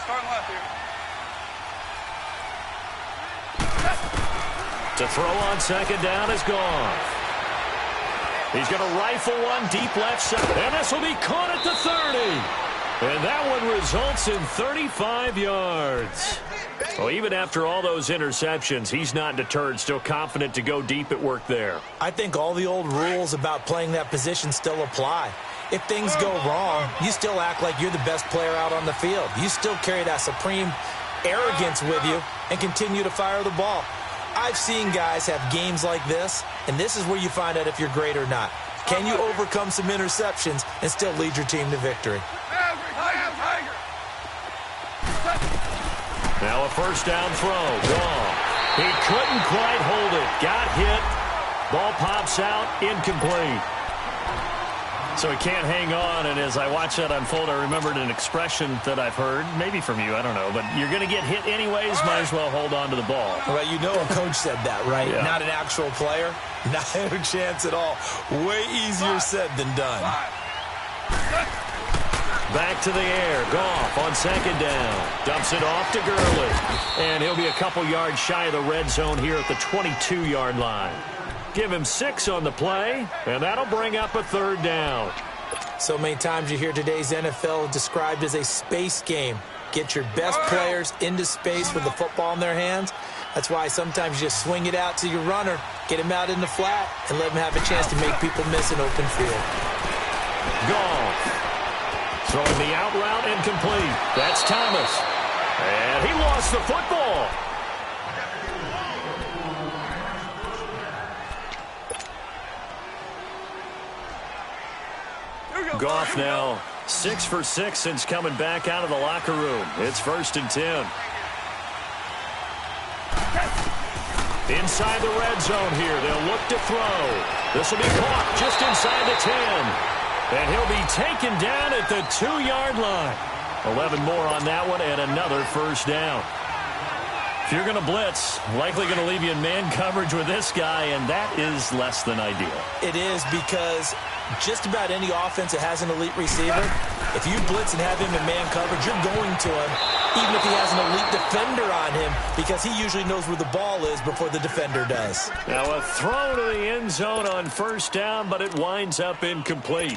Starting left here. To throw on 2nd down is gone. He's going to rifle one deep left side. And this will be caught at the 30. And that one results in 35 yards. Well, even after all those interceptions, he's not deterred, still confident to go deep at work there. I think all the old rules about playing that position still apply. If things go wrong, you still act like you're the best player out on the field. You still carry that supreme arrogance with you and continue to fire the ball. I've seen guys have games like this, and this is where you find out if you're great or not. Can you overcome some interceptions and still lead your team to victory? Now a 1st down throw. Wrong. He couldn't quite hold it. Got hit. Ball pops out. Incomplete. So he can't hang on, and as I watch that unfold, I remembered an expression that I've heard, maybe from you, I don't know, but you're going to get hit anyways, might as well hold on to the ball. Well, you know a coach said that, right? Yeah. Not an actual player. Not a chance at all. Way easier said than done. Back to the air. Goff on second down. Dumps it off to Gurley. And he'll be a couple yards shy of the red zone here at the 22-yard line. Give him 6 on the play, and that'll bring up a third down. So many times you hear today's NFL described as a space game. Get your best players into space with the football in their hands. That's why sometimes you just swing it out to your runner, get him out in the flat, and let him have a chance to make people miss an open field. Goff. Throwing the out route incomplete. That's Thomas. And he lost the football. Goff now 6 for 6 since coming back out of the locker room. It's 1st and 10. Inside the red zone here. They'll look to throw. This will be caught just inside the 10. And he'll be taken down at the 2-yard line. 11 more on that one and another first down. If you're going to blitz, likely going to leave you in man coverage with this guy, and that is less than ideal. It is, because just about any offense that has an elite receiver, if you blitz and have him in man coverage, you're going to him, even if he has an elite defender on him, because he usually knows where the ball is before the defender does. Now a throw to the end zone on first down, but it winds up incomplete.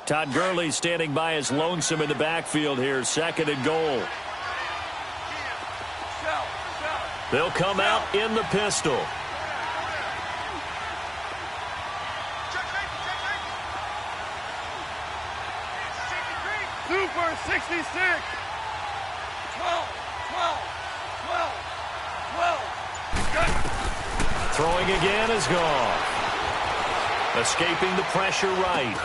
Todd Gurley standing by as lonesome in the backfield here. 2nd and goal. They'll come out in the pistol. Super 66. 12. Throwing again is gone. Escaping the pressure right.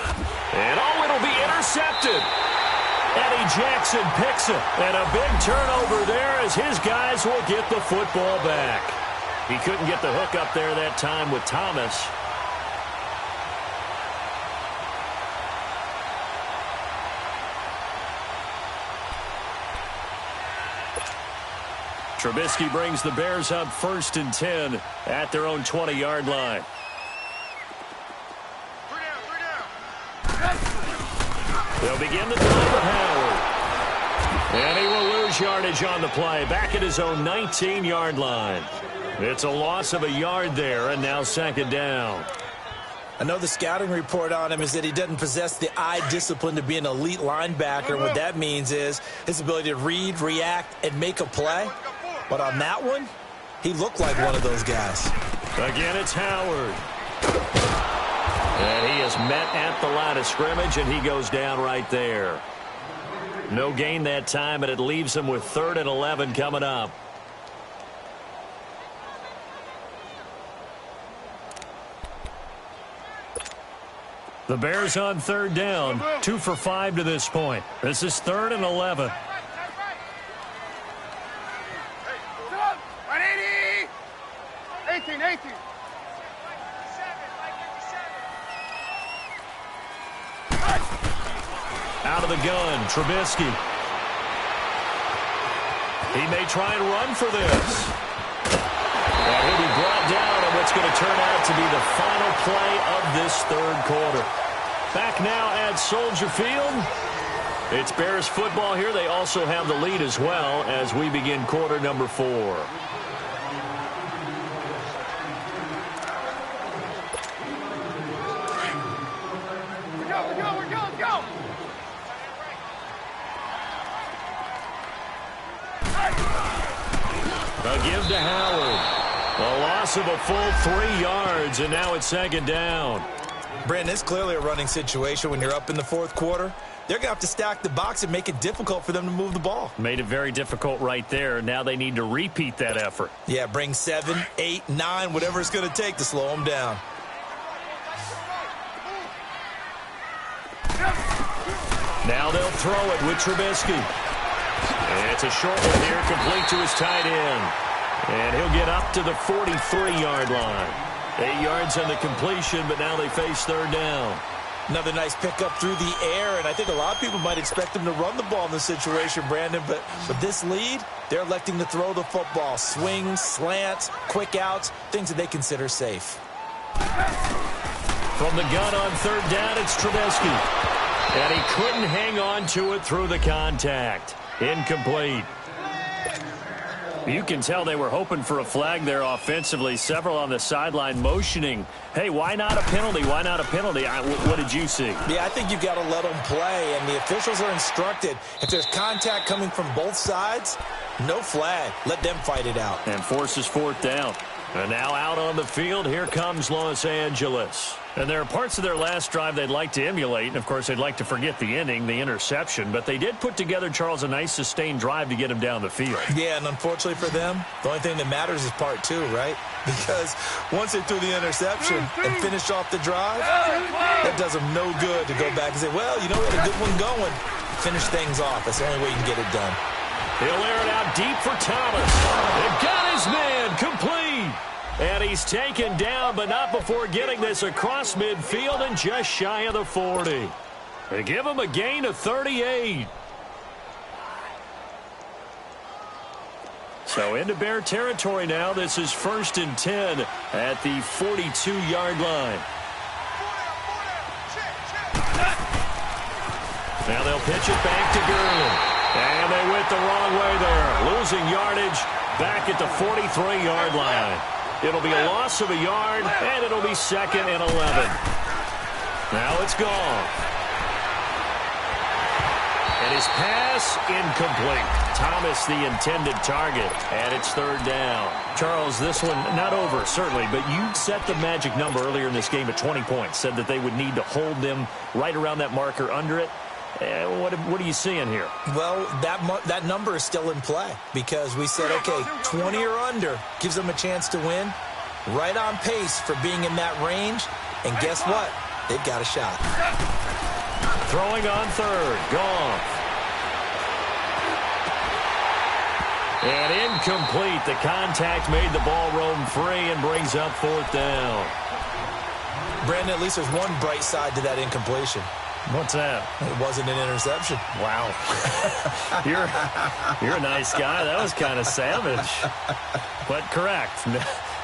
And it'll be intercepted. Eddie Jackson picks it. And a big turnover there as his guys will get the football back. He couldn't get the hook up there that time with Thomas. Trubisky brings the Bears up 1st and 10 at their own 20-yard line. They'll begin the drive with Howard. And he will lose yardage on the play. Back at his own 19-yard line. It's a loss of a yard there, and now 2nd down. I know the scouting report on him is that he doesn't possess the eye discipline to be an elite linebacker. What that means is his ability to read, react, and make a play. But on that one, he looked like one of those guys. Again, it's Howard. And he is met at the line of scrimmage, and he goes down right there. No gain that time, and it leaves him with 3rd and 11 coming up. The Bears on 3rd down, 2 for 5 to this point. This is 3rd and 11. 180. 18. Out of the gun, Trubisky. He may try and run for this. And he'll be brought down on what's going to turn out to be the final play of this 3rd quarter. Back now at Soldier Field. It's Bears football here. They also have the lead as well as we begin quarter number 4. A give to Howard. A loss of a full 3 yards, and now it's 2nd down. Brandon, it's clearly a running situation when you're up in the 4th quarter. They're going to have to stack the box and make it difficult for them to move the ball. Made it very difficult right there. Now they need to repeat that effort. Yeah, bring 7, 8, 9, whatever it's going to take to slow them down. Now they'll throw it with Trubisky. It's a short one here, complete to his tight end. And he'll get up to the 43-yard line. 8 yards on the completion, but now they face third down. Another nice pickup through the air, and I think a lot of people might expect them to run the ball in this situation, Brandon, but with this lead, they're electing to throw the football. Swings, slants, quick outs, things that they consider safe. From the gun on third down, it's Trubisky. And he couldn't hang on to it through the contact. Incomplete. You can tell they were hoping for a flag there offensively. Several on the sideline motioning. Hey, why not a penalty? Why not a penalty? What did you see? Yeah, I think you've got to let them play, and the officials are instructed. If there's contact coming from both sides, no flag. Let them fight it out. And forces fourth down. And now out on the field, here comes Los Angeles. And there are parts of their last drive they'd like to emulate. And, of course, they'd like to forget the ending, the interception. But they did put together, Charles, a nice sustained drive to get him down the field. Yeah, and unfortunately for them, the only thing that matters is part two, right? Because once they threw the interception and finished off the drive, that does them no good to go back and say, well, you know, we had a good one going. Finish things off. That's the only way you can get it done. He'll air it out deep for Thomas. It got his man complete. And he's taken down, but not before getting this across midfield and just shy of the 40. They give him a gain of 38. So into Bear territory now. This is 1st and 10 at the 42-yard line. Now they'll pitch it back to Gurley. And they went the wrong way there. Losing yardage back at the 43-yard line. It'll be a loss of a yard, and it'll be 2nd and 11. Now it's gone. And his pass incomplete. Thomas the intended target, and it's third down. Charles, this one not over, certainly, but you set the magic number earlier in this game at 20 points. Said that they would need to hold them right around that marker under it. What are you seeing here? Well, that number is still in play because we said, okay, 20 or under gives them a chance to win. Right on pace for being in that range. And guess what? They've got a shot. Throwing on third. Goff. And incomplete. The contact made the ball roam free and brings up fourth down. Brandon, at least there's one bright side to that incompletion. What's that? It wasn't an interception. Wow. You're a nice guy. That was kind of savage. But correct.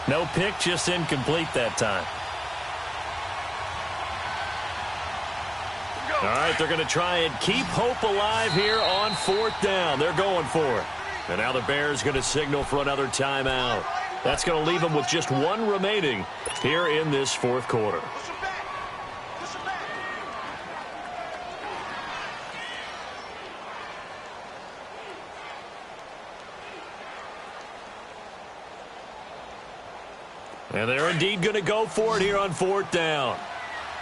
No pick, just incomplete that time. All right, they're going to try and keep hope alive here on fourth down. They're going for it. And now the Bears going to signal for another timeout. That's going to leave them with just one remaining here in this fourth quarter. And they're indeed going to go for it here on fourth down.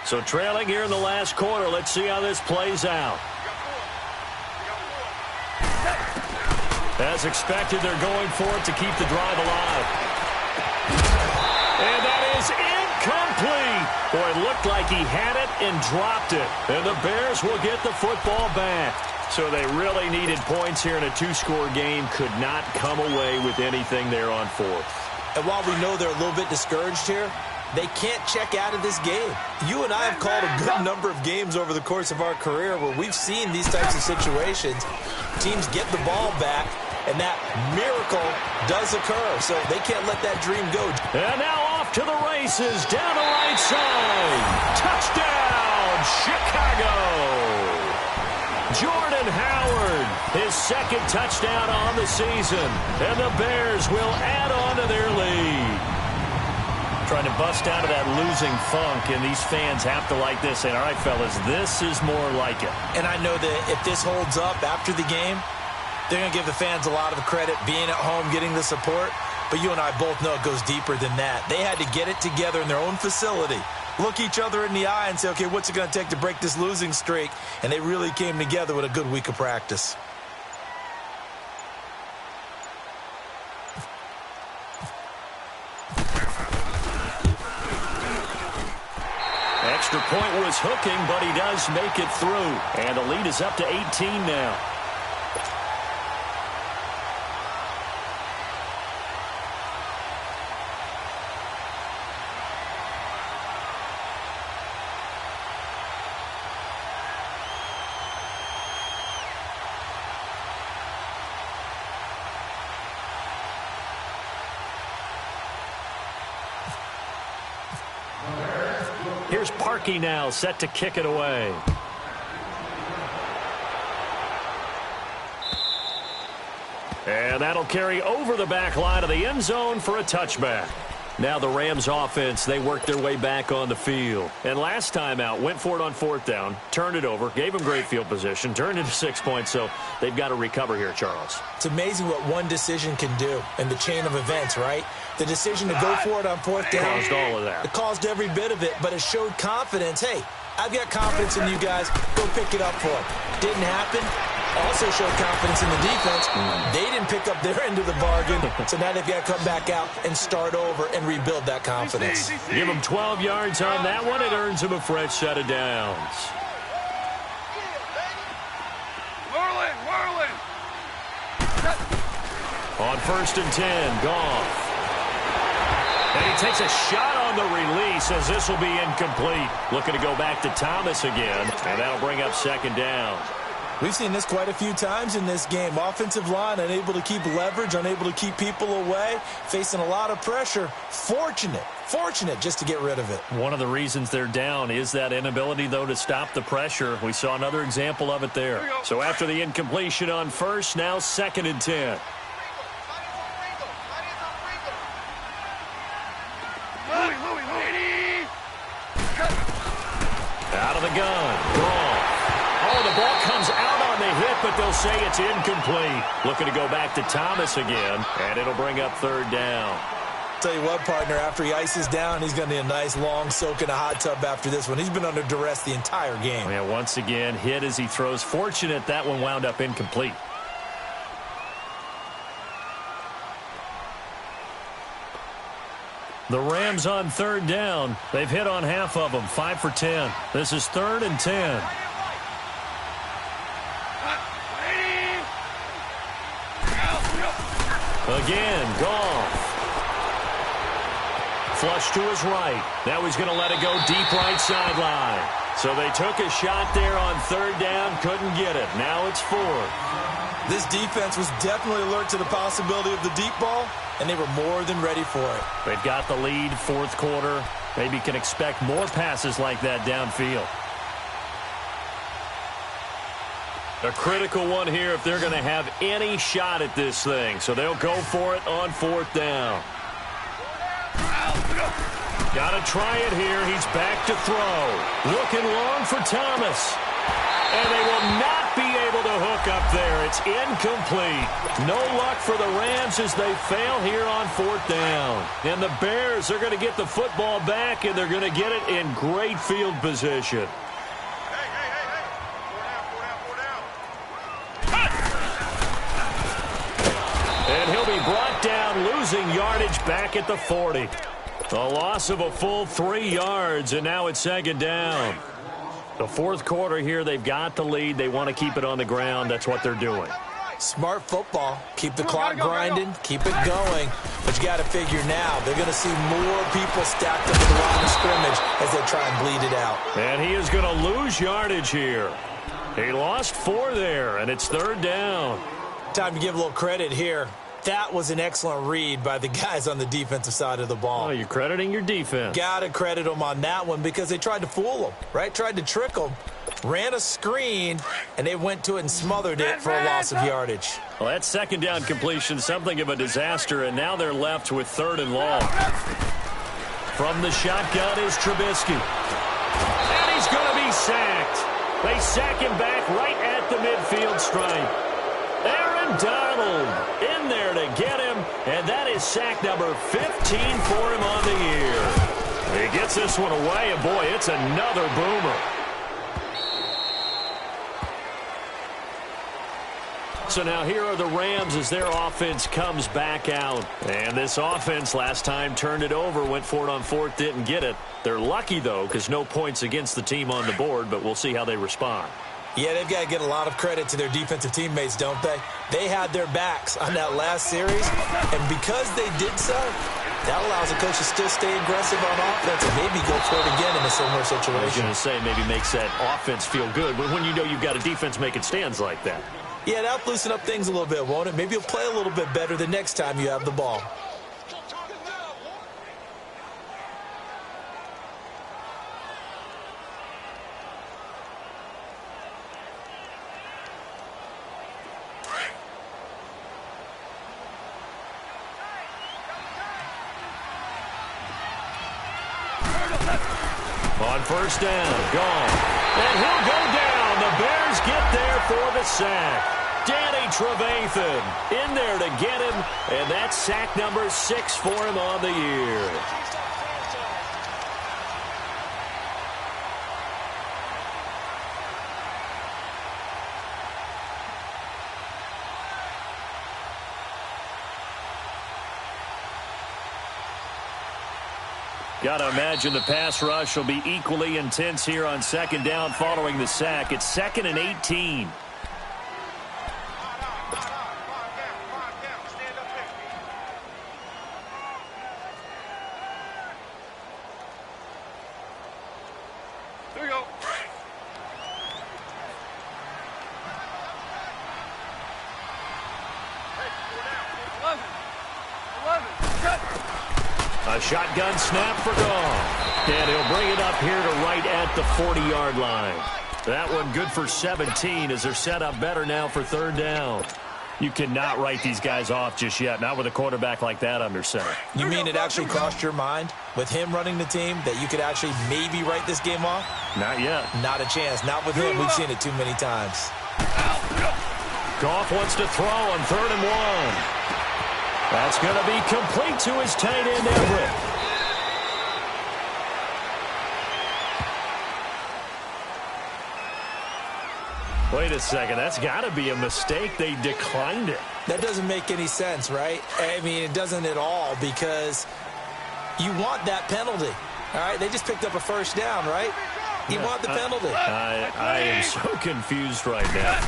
So trailing here in the last quarter. Let's see how this plays out. As expected, they're going for it to keep the drive alive. And that is incomplete. Boy, it looked like he had it and dropped it. And the Bears will get the football back. So they really needed points here in a two-score game. Could not come away with anything there on fourth. And while we know they're a little bit discouraged here, they can't check out of this game. You and I have called a good number of games over the course of our career where we've seen these types of situations. Teams get the ball back, and that miracle does occur. So they can't let that dream go. And now off to the races, down the right side. Touchdown, Chicago. Jordan Howard, his second touchdown on the season. And the Bears will add on to their lead. Trying to bust out of that losing funk, and these fans have to like this. And all right, fellas, this is more like it. And I know that if this holds up after the game, they're going to give the fans a lot of credit being at home, getting the support. But you and I both know it goes deeper than that. They had to get it together in their own facility, look each other in the eye and say, okay, what's it going to take to break this losing streak? And they really came together with a good week of practice. Extra point was hooking, but he does make it through. And the lead is up to 18 now. Here's Parkey now, set to kick it away. And that'll carry over the back line of the end zone for a touchback. Now the Rams offense, they worked their way back on the field. And last time out, went for it on fourth down, turned it over, gave them great field position, turned it to 6 points, so they've got to recover here, Charles. It's amazing what one decision can do in the chain of events, right? The decision to go for it on fourth down. Caused all of that. It caused every bit of it, but it showed confidence. Hey, I've got confidence in you guys. Go pick it up for them. Didn't happen. Also showed confidence in the defense. They didn't pick up their end of the bargain, so now they've got to come back out and start over and rebuild that confidence. Give them 12 yards on that one. It earns them a fresh set of downs. Whirling. On 1st and 10, Goff. And he takes a shot on the release as this will be incomplete. Looking to go back to Thomas again, and that'll bring up 2nd down. We've seen this quite a few times in this game. Offensive line unable to keep leverage, unable to keep people away, facing a lot of pressure. Fortunate just to get rid of it. One of the reasons they're down is that inability, though, to stop the pressure. We saw another example of it there. So after the incompletion on 1st, now 2nd and 10. Out of the gun. Goff. Oh, the ball comes out on the hit, but they'll say it's incomplete. Looking to go back to Thomas again, and it'll bring up 3rd down. Tell you what, partner, after he ices down, he's going to need a nice long soak in a hot tub after this one. He's been under duress the entire game. Yeah, once again, hit as he throws. Fortunate that one wound up incomplete. The Rams on 3rd down. They've hit on half of them, 5 for 10. This is 3rd and 10. Again, Goff. Flush to his right. Now he's going to let it go deep right sideline. So they took a shot there on 3rd down, couldn't get it. Now it's 4th. This defense was definitely alert to the possibility of the deep ball, and they were more than ready for it. They've got the lead, 4th quarter. Maybe can expect more passes like that downfield. A critical one here if they're going to have any shot at this thing. So they'll go for it on 4th down. Got to try it here. He's back to throw. Looking long for Thomas. And they will not be able to hook up there. It's incomplete. No luck for the Rams as they fail here on 4th down. And the Bears are going to get the football back, and they're going to get it in great field position. And he'll be brought down, losing yardage back at the 40. A loss of a full 3 yards, and now it's 2nd down. The 4th quarter here, they've got the lead. They want to keep it on the ground. That's what they're doing. Smart football. Keep the clock grinding. Keep it going. But you got to figure now, they're going to see more people stacked up at the line of scrimmage as they try and bleed it out. And he is going to lose yardage here. He lost 4 there, and it's 3rd down. Time to give a little credit here. That was an excellent read by the guys on the defensive side of the ball. Oh, you're crediting your defense. Got to credit them on that one because they tried to fool them, right? Tried to trick them. Ran a screen, and they went to it and smothered it for a loss of yardage. Well, that 2nd down completion, something of a disaster, and now they're left with 3rd and long. From the shotgun is Trubisky. And he's going to be sacked. They sack him back right at the midfield stripe. Aaron Donald in there to get him, and that is sack number 15 for him on the year. He gets this one away, and boy, it's another boomer. So now here are the Rams as their offense comes back out. And this offense last time turned it over, went for it on 4th, didn't get it. They're lucky, though, because no points against the team on the board, but we'll see how they respond. Yeah, they've got to get a lot of credit to their defensive teammates, don't they? They had their backs on that last series, and because they did so, that allows the coach to still stay aggressive on offense and maybe go for it again in a similar situation. I was going to say maybe makes that offense feel good, but when you know you've got a defense making stands like that. Yeah, that'll loosen up things a little bit, won't it? Maybe you'll play a little bit better the next time you have the ball. On first down, gone. And he'll go down. The Bears get there for the sack. Danny Trevathan in there to get him, and that's sack number 6 for him on the year. Got to imagine the pass rush will be equally intense here on second down following the sack. It's 2nd and 18. Here we go. Hey, 11. Cut. A shotgun snap for Goff. And he'll bring it up here to right at the 40-yard line. That one good for 17 as they're set up better now for third down. You cannot write these guys off just yet, not with a quarterback like that under center. You mean it actually crossed your mind with him running the team that you could actually maybe write this game off? Not yet. Not a chance. Not with him. We've seen it too many times. Goff wants to throw on 3rd and 1. That's going to be complete to his tight end, Everett. Wait a second. That's got to be a mistake. They declined it. That doesn't make any sense, right? I mean, it doesn't at all because you want that penalty. All right? They just picked up a first down, right? You want the penalty. I am so confused right now.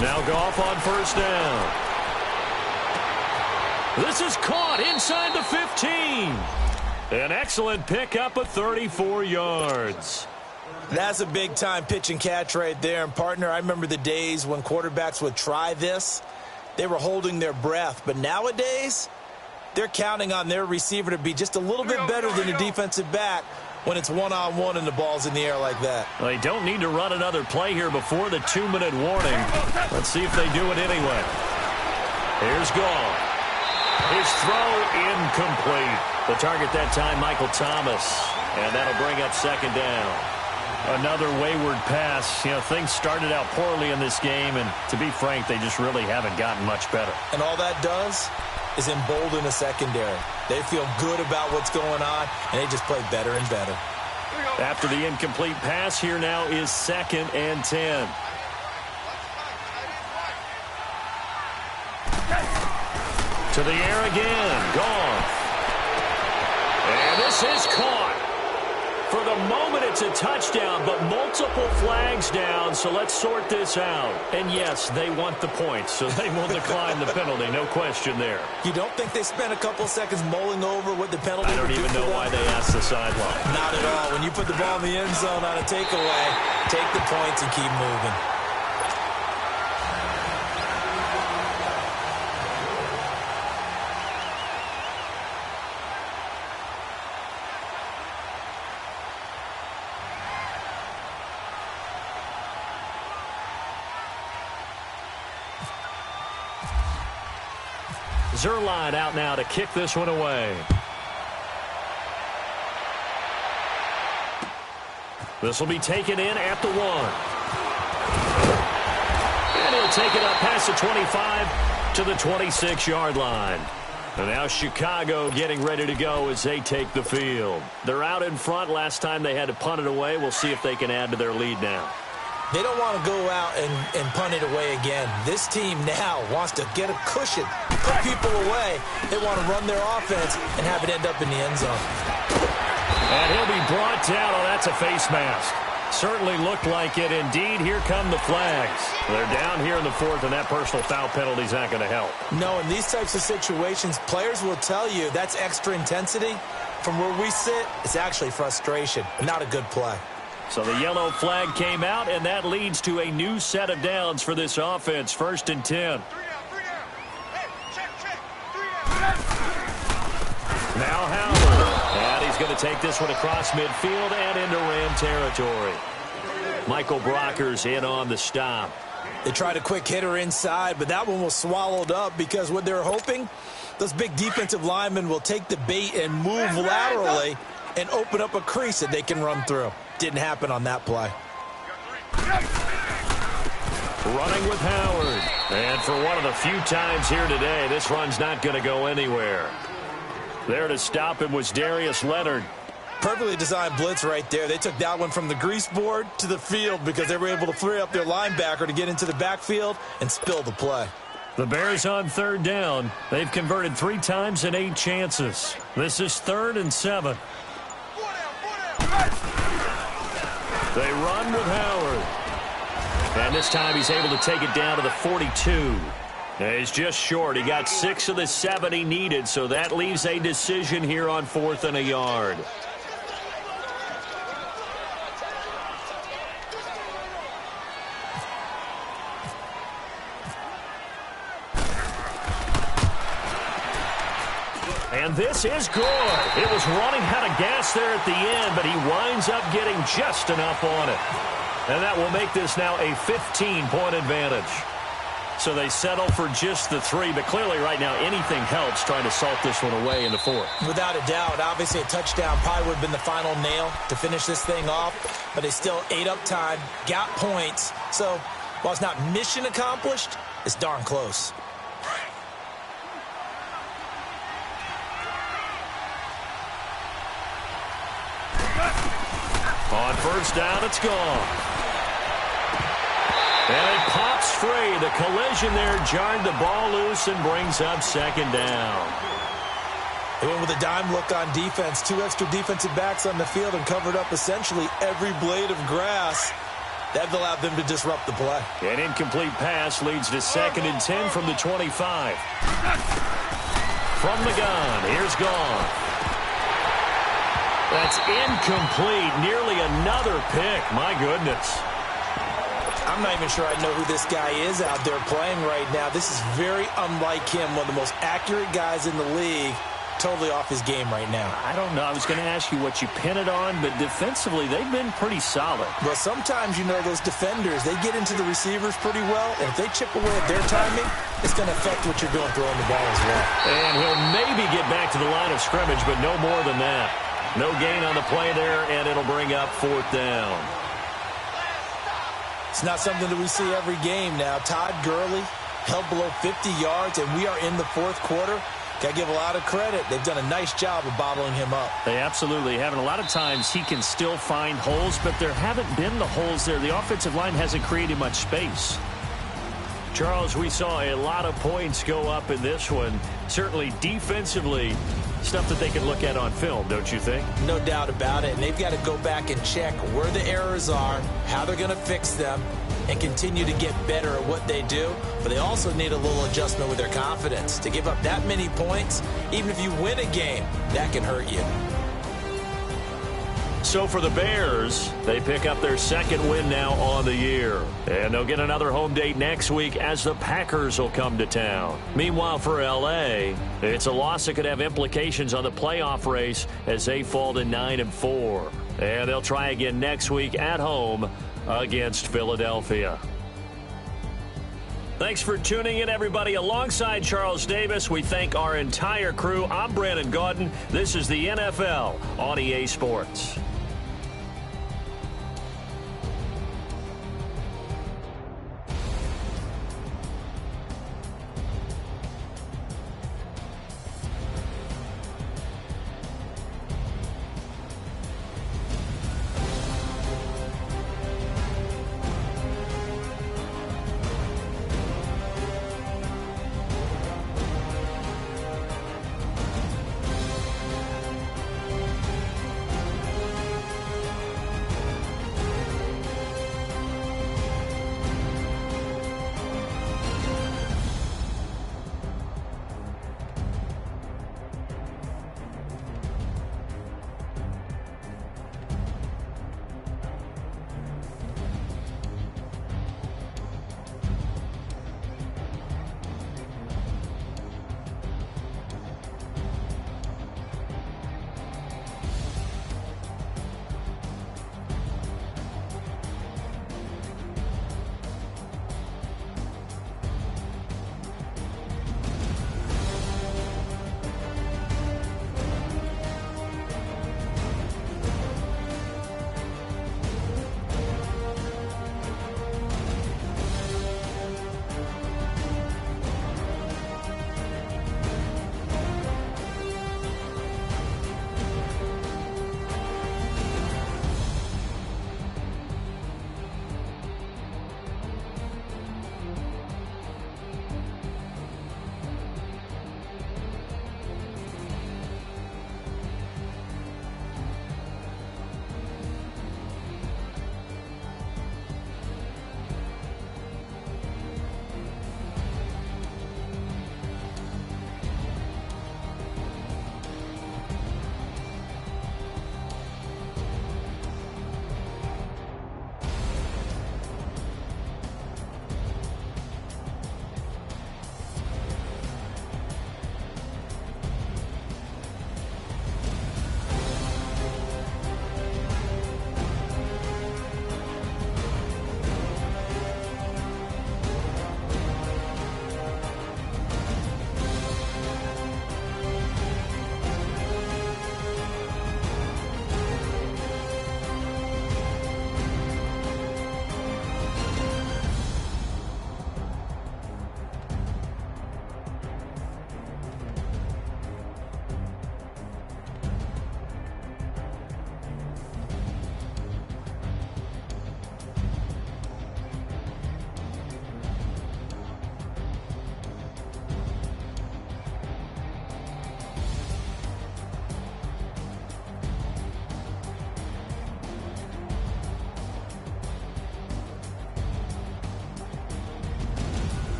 Now Goff on first down. This is caught inside the 15. An excellent pickup of 34 yards. That's a big-time pitch and catch right there. And, partner, I remember the days when quarterbacks would try this. They were holding their breath. But nowadays, they're counting on their receiver to be just a little bit better than the defensive back when it's one-on-one and the ball's in the air like that. Well, they don't need to run another play here before the 2-minute warning. Let's see if they do it anyway. Here's Goff. His throw incomplete. The target that time, Michael Thomas. And that'll bring up second down. Another wayward pass. You know, things started out poorly in this game, and to be frank, they just really haven't gotten much better. And all that does is embolden the secondary. They feel good about what's going on, and they just play better and better. After the incomplete pass, here now is 2nd and 10. To the air again. Goff. And this is caught. For the moment, it's a touchdown, but multiple flags down, so let's sort this out. And, yes, they want the points, so they will decline the penalty. No question there. You don't think they spent a couple seconds mulling over what the penalty I don't even know why they asked the sideline. Not at all. When you put the ball in the end zone on a takeaway, take the points and keep moving. Zerline out now to kick this one away. This will be taken in at the 1. And he'll take it up past the 25 to the 26-yard line. And now Chicago getting ready to go as they take the field. They're out in front. Last time they had to punt it away. We'll see if they can add to their lead now. They don't want to go out and punt it away again. This team now wants to get a cushion, put people away. They want to run their offense and have it end up in the end zone. And he'll be brought down. Oh, that's a face mask. Certainly looked like it. Indeed, here come the flags. They're down here in the 4th, and that personal foul penalty is not going to help. No, in these types of situations, players will tell you that's extra intensity. From where we sit, it's actually frustration. Not a good play. So the yellow flag came out, and that leads to a new set of downs for this offense. 1st and 10. Now Howard. And he's going to take this one across midfield and into Ram territory. Michael Brocker's in on the stop. They tried a quick hitter inside, but that one was swallowed up because what they're hoping, those big defensive linemen will take the bait and move laterally and open up a crease that they can run through. Didn't happen on that play. Running with Howard. And for one of the few times here today, this run's not going to go anywhere. There to stop him was Darius Leonard. Perfectly designed blitz right there. They took that one from the grease board to the field because they were able to free up their linebacker to get into the backfield and spill the play. The Bears on third down. They've converted 3 times in 8 chances. This is 3rd and 7. They run with Howard. And this time he's able to take it down to the 42. He's just short. He got 6 of the 7 he needed, so that leaves a decision here on 4th and a yard. And this is good. It was running out of gas there at the end, but he winds up getting just enough on it. And that will make this now a 15-point advantage. So they settle for just the 3, but clearly right now anything helps trying to salt this one away in the 4th. Without a doubt, obviously a touchdown probably would have been the final nail to finish this thing off, but they still ate up time, got points. So while it's not mission accomplished, it's darn close. On first down, it's gone. And it pops free. The collision there jarred the ball loose and brings up 2nd down. They went with a dime look on defense. 2 extra defensive backs on the field and covered up essentially every blade of grass. That allowed them to disrupt the play. An incomplete pass leads to 2nd and 10 from the 25. From the gun, here's Gone. That's incomplete. Nearly another pick. My goodness. I'm not even sure I know who this guy is out there playing right now. This is very unlike him. One of the most accurate guys in the league. Totally off his game right now. I don't know. I was going to ask you what you pin it on, but defensively, they've been pretty solid. Well, sometimes, you know, those defenders, they get into the receivers pretty well, and if they chip away at their timing, it's going to affect what you're doing throwing the ball as well. And he'll maybe get back to the line of scrimmage, but no more than that. No gain on the play there, and it'll bring up 4th down. It's not something that we see every game now. Todd Gurley held below 50 yards, and we are in the 4th quarter. Got to give a lot of credit. They've done a nice job of bottling him up. They absolutely have. And a lot of times he can still find holes, but there haven't been the holes there. The offensive line hasn't created much space. Charles, we saw a lot of points go up in this one. Certainly defensively, stuff that they can look at on film, don't you think? No doubt about it. And they've got to go back and check where the errors are, how they're going to fix them, and continue to get better at what they do. But they also need a little adjustment with their confidence. To give up that many points, even if you win a game, that can hurt you. So for the Bears, they pick up their 2nd win now on the year. And they'll get another home date next week as the Packers will come to town. Meanwhile, for L.A., it's a loss that could have implications on the playoff race as they fall to 9-4. And they'll try again next week at home against Philadelphia. Thanks for tuning in, everybody. Alongside Charles Davis, we thank our entire crew. I'm Brandon Gaudin. This is the NFL on EA Sports.